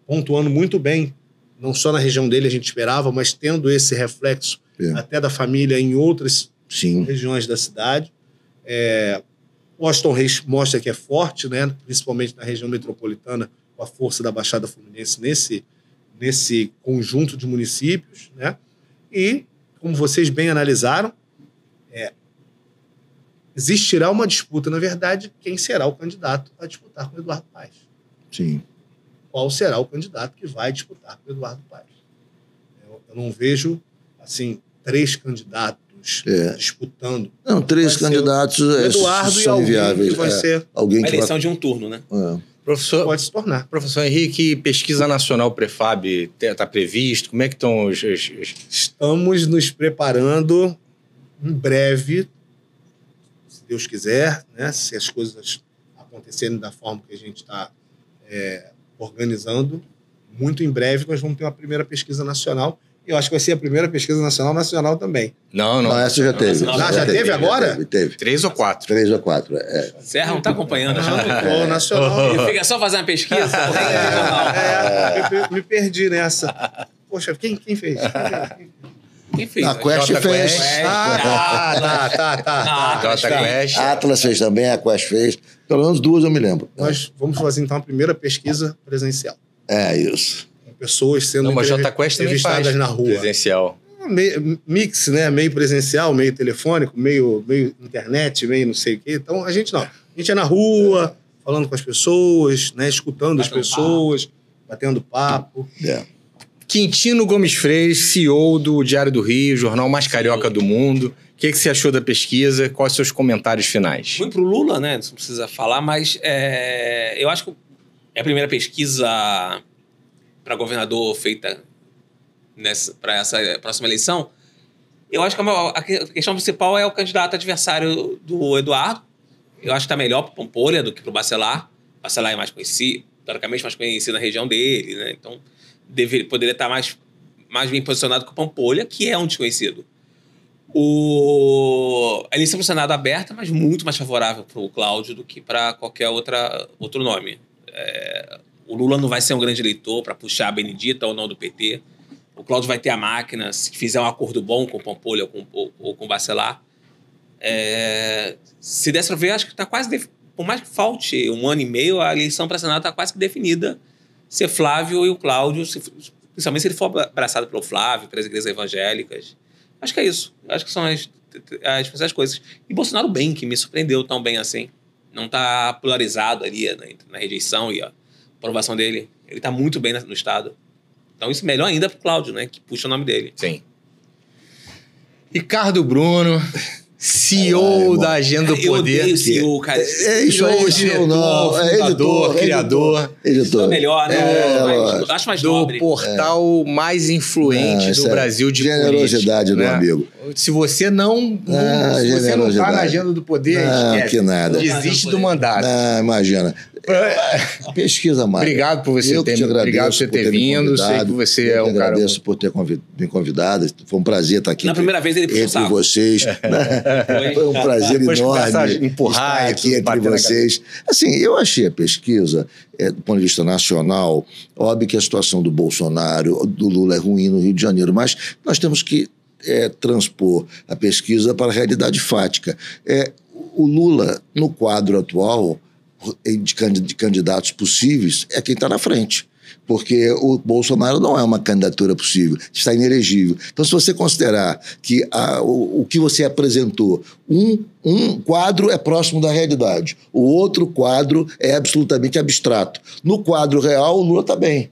pontuando muito bem, não só na região dele a gente esperava, mas tendo esse reflexo até da família em outras regiões da cidade. Washington Reis mostra que é forte, né? Principalmente na região metropolitana, com a força da Baixada Fluminense nesse conjunto de municípios, né? E, como vocês bem analisaram, existirá uma disputa, na verdade, quem será o candidato a disputar com o Eduardo Paes. Sim. Qual será o candidato que vai disputar com o Eduardo Paes? Eu não vejo, assim, 3 candidatos disputando. Não, 3 candidatos Eduardo são inviáveis. Que vai ser alguém uma que eleição de um turno, né? Professor, pode se tornar. Professor Henrique, pesquisa nacional Prefab está previsto? Como é que estão os... Estamos nos preparando em breve, se Deus quiser, né? Se as coisas acontecerem da forma que a gente está organizando, muito em breve nós vamos ter uma primeira pesquisa nacional. Eu acho que vai ser a primeira pesquisa nacional também. Não, essa já teve. Já teve agora? Teve. 3 ou 4. 3 ou 4, Serra não está acompanhando. O nacional. Ele fica só fazendo uma pesquisa. Me perdi nessa. Poxa, quem fez? Quem fez? A Quest fez. Tá. Quest. A Atlas fez também, a Quest fez. Pelo menos 2 eu me lembro. Nós vamos fazer, então, a primeira pesquisa presencial. Isso. Pessoas sendo entrevistadas na rua. Presencial. Mix, né? Meio presencial, meio telefônico, meio internet, meio não sei o quê. Então, a gente não. A gente é na rua, falando com as pessoas, né? Escutando as pessoas, batendo papo. Quintino Gomes Freire, CEO do Diário do Rio, jornal mais carioca do mundo. O que você achou da pesquisa? Quais os seus comentários finais? Muito pro Lula, né? Não precisa falar, mas eu acho que é a primeira pesquisa para governador feita para essa próxima eleição. Eu acho que a questão principal é o candidato adversário do Eduardo. Eu acho que está melhor para o Pampolha do que para o Bacelar. O Bacelar é mais conhecido, teoricamente mais conhecido na região dele, né? Então poderia estar mais bem posicionado que o Pampolha, que é um desconhecido. A eleição para o Senado aberta, mas muito mais favorável para o Cláudio do que para qualquer outro nome. O Lula não vai ser um grande eleitor para puxar a Benedita ou não do PT. O Cláudio vai ter a máquina, se fizer um acordo bom com o Pampolha ou com o Bacelar. Se dessa vez, acho que está quase... Por mais que falte 1 ano e meio, a eleição para Senado está quase que definida. Ser Flávio e o Cláudio, principalmente se ele for abraçado pelo Flávio, pelas igrejas evangélicas. Acho que é isso. Acho que são as principais coisas. E Bolsonaro bem, que me surpreendeu tão bem assim. Não está polarizado ali na rejeição e a aprovação dele. Ele está muito bem no Estado. Então isso é melhor ainda para o Cláudio, né? Que puxa o nome dele. Sim. Ricardo Bruno, CEO da Agenda do Poder. Eu odeio CEO, cara. Isso aí, fundador, criador. Isso é melhor, né? Acho mais nobre. Do portal mais influente do Brasil de generosidade política, do amigo. Se você não está na Agenda do Poder, esquece. Que nada. Desiste do mandato. Imagina. Pesquisa mais. Obrigado por você ter vindo. Sei que você é um cara... agradeço por ter me convidado. Foi um prazer estar aqui. Na primeira vez ele puxou entre vocês. Foi um prazer enorme estar aqui entre vocês. Assim, eu achei a pesquisa, do ponto de vista nacional, óbvio que a situação do Bolsonaro, do Lula é ruim no Rio de Janeiro, mas nós temos que transpor a pesquisa para a realidade fática. O Lula, no quadro atual de candidatos possíveis, é quem está na frente. porque o Bolsonaro não é uma candidatura possível, está inelegível. Então, se você considerar que o que você apresentou, um quadro é próximo da realidade, o outro quadro é absolutamente abstrato. No quadro real, o Lula está bem,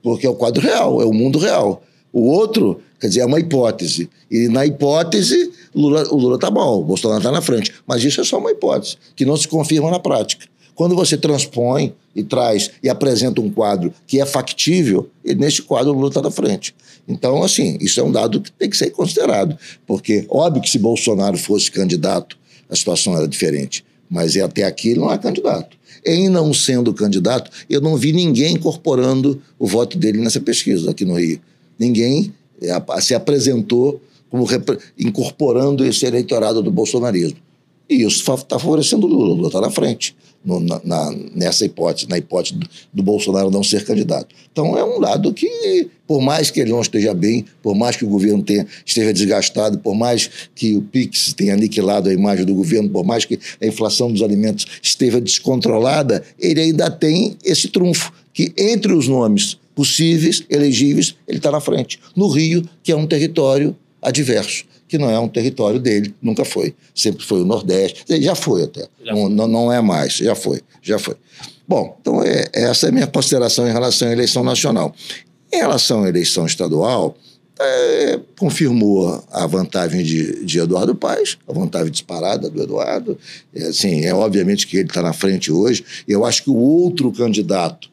porque é o quadro real, é o mundo real. O outro, quer dizer, é uma hipótese. E na hipótese, o Lula está mal, o Bolsonaro está na frente. Mas isso é só uma hipótese, que não se confirma na prática. Quando você transpõe e traz e apresenta um quadro que é factível, e nesse quadro o Lula está na frente. Então, assim, isso é um dado que tem que ser considerado, porque, óbvio que se Bolsonaro fosse candidato, a situação era diferente, mas até aqui ele não é candidato. Em não sendo candidato, eu não vi ninguém incorporando o voto dele nessa pesquisa aqui no Rio. Ninguém se apresentou como incorporando esse eleitorado do bolsonarismo. E isso está favorecendo o Lula está na frente. Nessa hipótese, na hipótese do Bolsonaro não ser candidato. Então é um dado que, por mais que ele não esteja bem, por mais que o governo esteja desgastado, por mais que o PIX tenha aniquilado a imagem do governo, por mais que a inflação dos alimentos esteja descontrolada, ele ainda tem esse trunfo, que entre os nomes possíveis, elegíveis, ele está na frente. No Rio, que é um território adverso, que não é um território dele, nunca foi. Sempre foi o Nordeste, já foi até, não é mais, já foi. Bom, então essa é a minha consideração em relação à eleição nacional. Em relação à eleição estadual, confirmou a vantagem de Eduardo Paes, a vantagem disparada do Eduardo. Obviamente que ele está na frente hoje. Eu acho que o outro candidato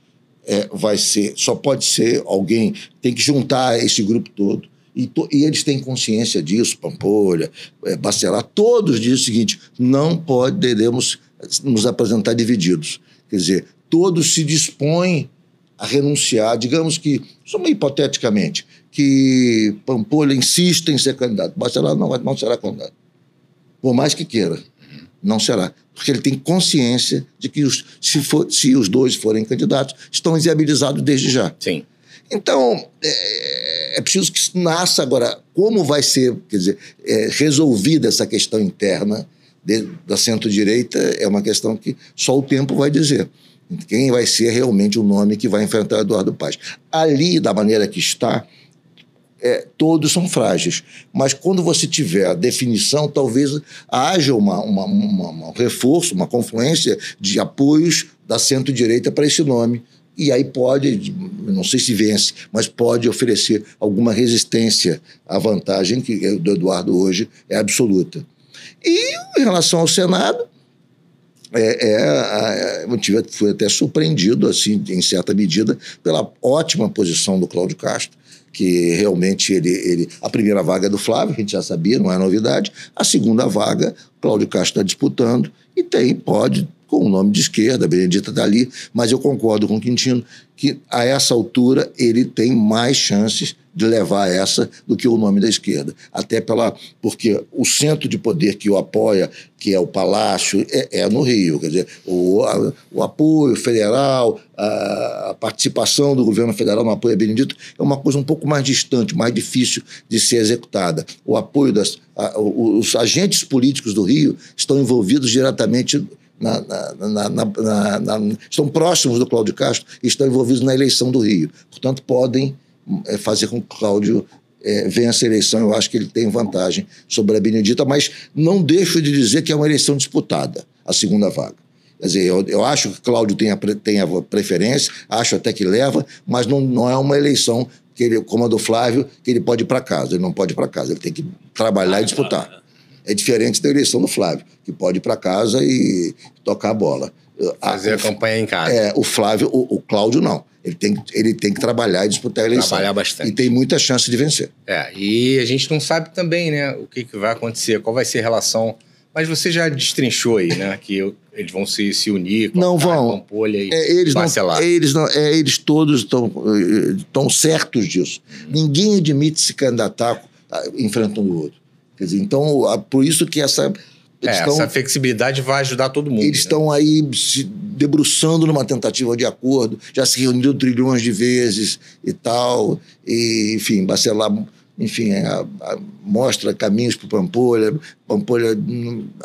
só pode ser alguém, tem que juntar esse grupo todo. E eles têm consciência disso, Pampolha, Bacelar, todos dizem o seguinte: não poderemos nos apresentar divididos. Quer dizer, todos se dispõem a renunciar, digamos que, só hipoteticamente, que Pampolha insista em ser candidato, Bacelar não será candidato. Por mais que queira, não será. Porque ele tem consciência de que se os dois forem candidatos, estão inviabilizados desde já. Sim. Então, é preciso que isso nasça agora. Como vai ser, quer dizer, resolvida essa questão interna da centro-direita é uma questão que só o tempo vai dizer. Quem vai ser realmente o nome que vai enfrentar Eduardo Paes. Ali, da maneira que está, todos são frágeis. Mas quando você tiver a definição, talvez haja um reforço, uma confluência de apoios da centro-direita para esse nome. E aí pode, não sei se vence, mas pode oferecer alguma resistência à vantagem que do Eduardo hoje é absoluta. E em relação ao Senado, eu fui até surpreendido, assim, em certa medida, pela ótima posição do Cláudio Castro, que realmente a primeira vaga é do Flávio, a gente já sabia, não é novidade. A segunda vaga, Cláudio Castro está disputando e pode, com o nome de esquerda, a Benedita está ali, mas eu concordo com o Quintino que a essa altura ele tem mais chances de levar essa do que o nome da esquerda. Até porque o centro de poder que o apoia, que é o Palácio, é no Rio. Quer dizer, o apoio federal, a participação do governo federal no apoio a Benedito é uma coisa um pouco mais distante, mais difícil de ser executada. O apoio os agentes políticos do Rio estão envolvidos diretamente estão próximos do Cláudio Castro e estão envolvidos na eleição do Rio. Portanto, podem fazer com que o Cláudio vença a eleição. Eu acho que ele tem vantagem sobre a Benedita, mas não deixo de dizer que é uma eleição disputada, a segunda vaga. Quer dizer, eu acho que o Cláudio tem a preferência, acho até que leva, mas não é uma eleição como a do Flávio, que ele pode ir para casa. Ele não pode ir para casa, ele tem que trabalhar e disputar. É diferente da eleição do Flávio, que pode ir para casa e tocar a bola. Fazer a campanha em casa. O Flávio, o Cláudio não. Ele tem que trabalhar e disputar a eleição. Trabalhar bastante. E tem muita chance de vencer. E a gente não sabe também, né, o que vai acontecer, qual vai ser a relação. Mas você já destrinchou aí, né, que eles vão se unir com não vão. Pampolha e Bacelar. Eles todos estão certos disso. Ninguém admite se candidatar enfrentando o outro. Quer dizer, então, por isso que essa flexibilidade vai ajudar todo mundo. Eles estão aí se debruçando numa tentativa de acordo, já se reuniram trilhões de vezes e tal. E, enfim, Bacelar, mostra caminhos para o Pampolha. Pampolha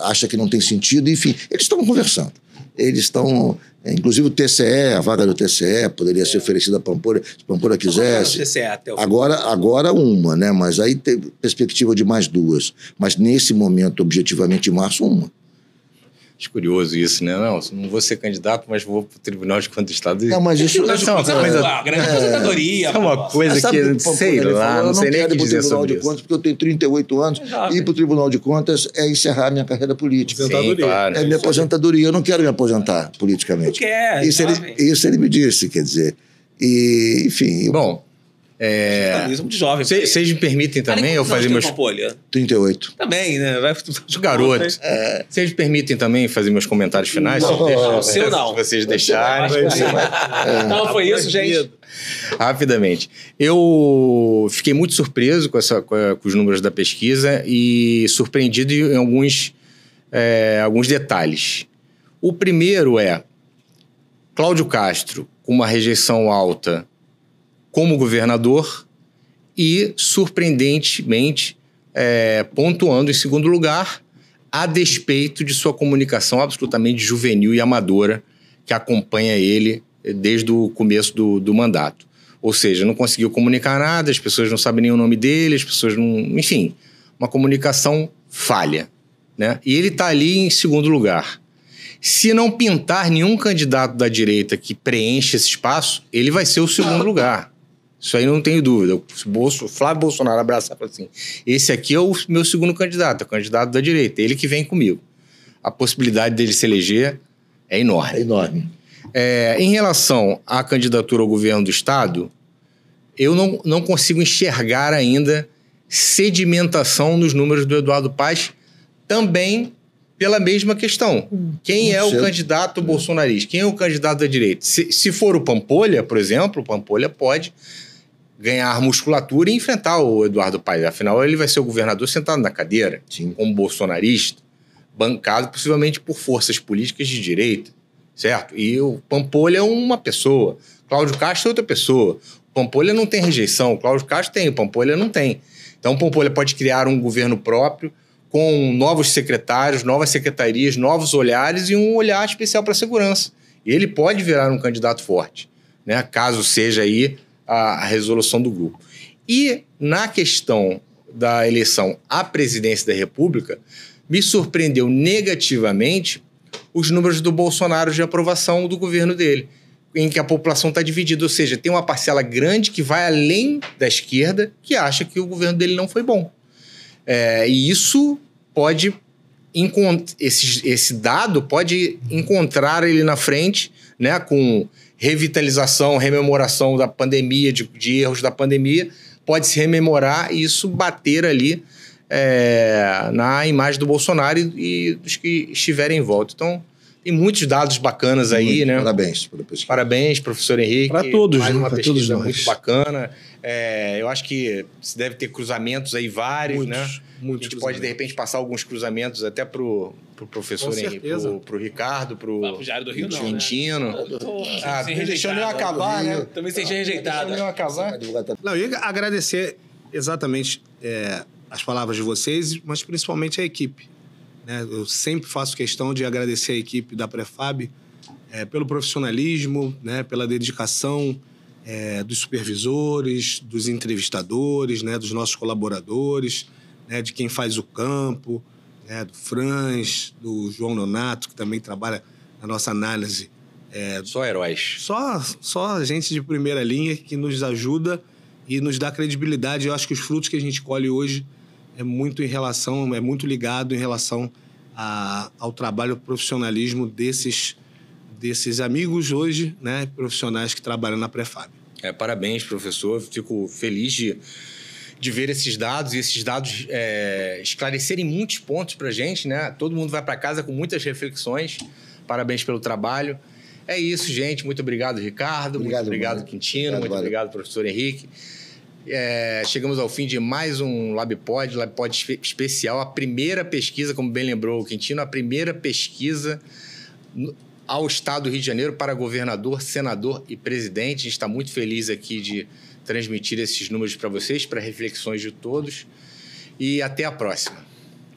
acha que não tem sentido. Enfim, eles estão conversando. Eles estão Inclusive o TCE, a vaga do TCE poderia ser oferecida a Pampolha, se Pampolha quisesse. TCE até o Agora uma, né? Mas aí tem perspectiva de mais 2. Mas nesse momento, objetivamente, em março, uma. Acho curioso isso, né? Não vou ser candidato, mas vou para o Tribunal de Contas do Estado. Não, mas isso é uma coisa... A grande aposentadoria. É uma coisa que, sei lá, não sei nem o que dizer sobre isso. Contas, porque eu tenho 38 anos, e ir para o Tribunal de Contas é encerrar minha carreira política. Sim, claro. É minha aposentadoria. Eu não quero me aposentar politicamente. Não quer, isso ele me disse, quer dizer. E, enfim... Bom... Muito jovem. Vocês me permitem também eu fazer meus... 38. Também, né? Garoto. Vocês me permitem também fazer meus comentários finais? Não, seu não. Se vocês deixarem. Então foi isso, gente. Rapidamente. Eu fiquei muito surpreso com os números da pesquisa e surpreendido em alguns detalhes. O primeiro é Cláudio Castro com uma rejeição alta como governador e, surpreendentemente, pontuando em segundo lugar, a despeito de sua comunicação absolutamente juvenil e amadora que acompanha ele desde o começo do mandato. Ou seja, não conseguiu comunicar nada, as pessoas não sabem nem o nome dele, as pessoas não... Enfim, uma comunicação falha, né? E ele está ali em segundo lugar. Se não pintar nenhum candidato da direita que preenche esse espaço, ele vai ser o segundo lugar. Isso aí não tenho dúvida. O Flávio Bolsonaro abraçar e falar assim, esse aqui é o meu segundo candidato, é o candidato da direita, ele que vem comigo. A possibilidade dele se eleger é enorme. É enorme. Em relação à candidatura ao governo do Estado, eu não consigo enxergar ainda sedimentação nos números do Eduardo Paes, também pela mesma questão. Quem é o candidato bolsonarista? Quem é o candidato da direita? Se for o Pampolha, por exemplo, o Pampolha pode ganhar musculatura e enfrentar o Eduardo Paes. Afinal, ele vai ser o governador sentado na cadeira, como bolsonarista, bancado possivelmente por forças políticas de direita, certo? E o Pampolha é uma pessoa, Cláudio Castro é outra pessoa. O Pampolha não tem rejeição, o Cláudio Castro tem, o Pampolha não tem. Então, o Pampolha pode criar um governo próprio, com novos secretários, novas secretarias, novos olhares e um olhar especial para a segurança. E ele pode virar um candidato forte, né? Caso seja aí a resolução do grupo. E na questão da eleição à presidência da República, me surpreendeu negativamente os números do Bolsonaro de aprovação do governo dele, em que a população está dividida, ou seja, tem uma parcela grande que vai além da esquerda que acha que o governo dele não foi bom. E isso pode... Esse dado pode encontrar ele na frente, né, com revitalização, rememoração da pandemia, de erros da pandemia, pode se rememorar e isso bater ali na imagem do Bolsonaro e dos que estiverem em volta. Então, tem muitos dados bacanas aí, né? Parabéns pela pesquisa. Parabéns, professor Henrique. Para todos, mais uma pesquisa todos nós. muito bacana. Eu acho que se deve ter cruzamentos aí vários, né? Muitos a gente pode, de repente, passar alguns cruzamentos até pro professor Henrique, pro Ricardo, pro Diário do Rio, Quintino. Deixando eu acabar, né? Também seja rejeitado. Deixando eu acabar. Não, eu ia agradecer exatamente as palavras de vocês, mas principalmente a equipe. Né? Eu sempre faço questão de agradecer a equipe da Prefab pelo profissionalismo, né? Pela dedicação dos supervisores, dos entrevistadores, né? Dos nossos colaboradores, né? De quem faz o campo, né? Do Franz, do João Nonato, que também trabalha na nossa análise. Só heróis. Só gente de primeira linha que nos ajuda e nos dá credibilidade. Eu acho que os frutos que a gente colhe hoje é muito ligado em relação ao trabalho, ao profissionalismo desses amigos hoje, né, profissionais que trabalham na Prefab. Parabéns, professor. Fico feliz de ver esses dados e esses dados esclarecerem muitos pontos para a gente, né? Todo mundo vai para casa com muitas reflexões. Parabéns pelo trabalho. É isso, gente. Muito obrigado, Ricardo. Muito obrigado, Quintino. Muito obrigado, professor Henrique. Chegamos ao fim de mais um LabPod especial. A primeira pesquisa, como bem lembrou o Quintino, a primeira pesquisa ao Estado do Rio de Janeiro para governador, senador e presidente. A gente está muito feliz aqui de transmitir esses números para vocês, para reflexões de todos. E até a próxima.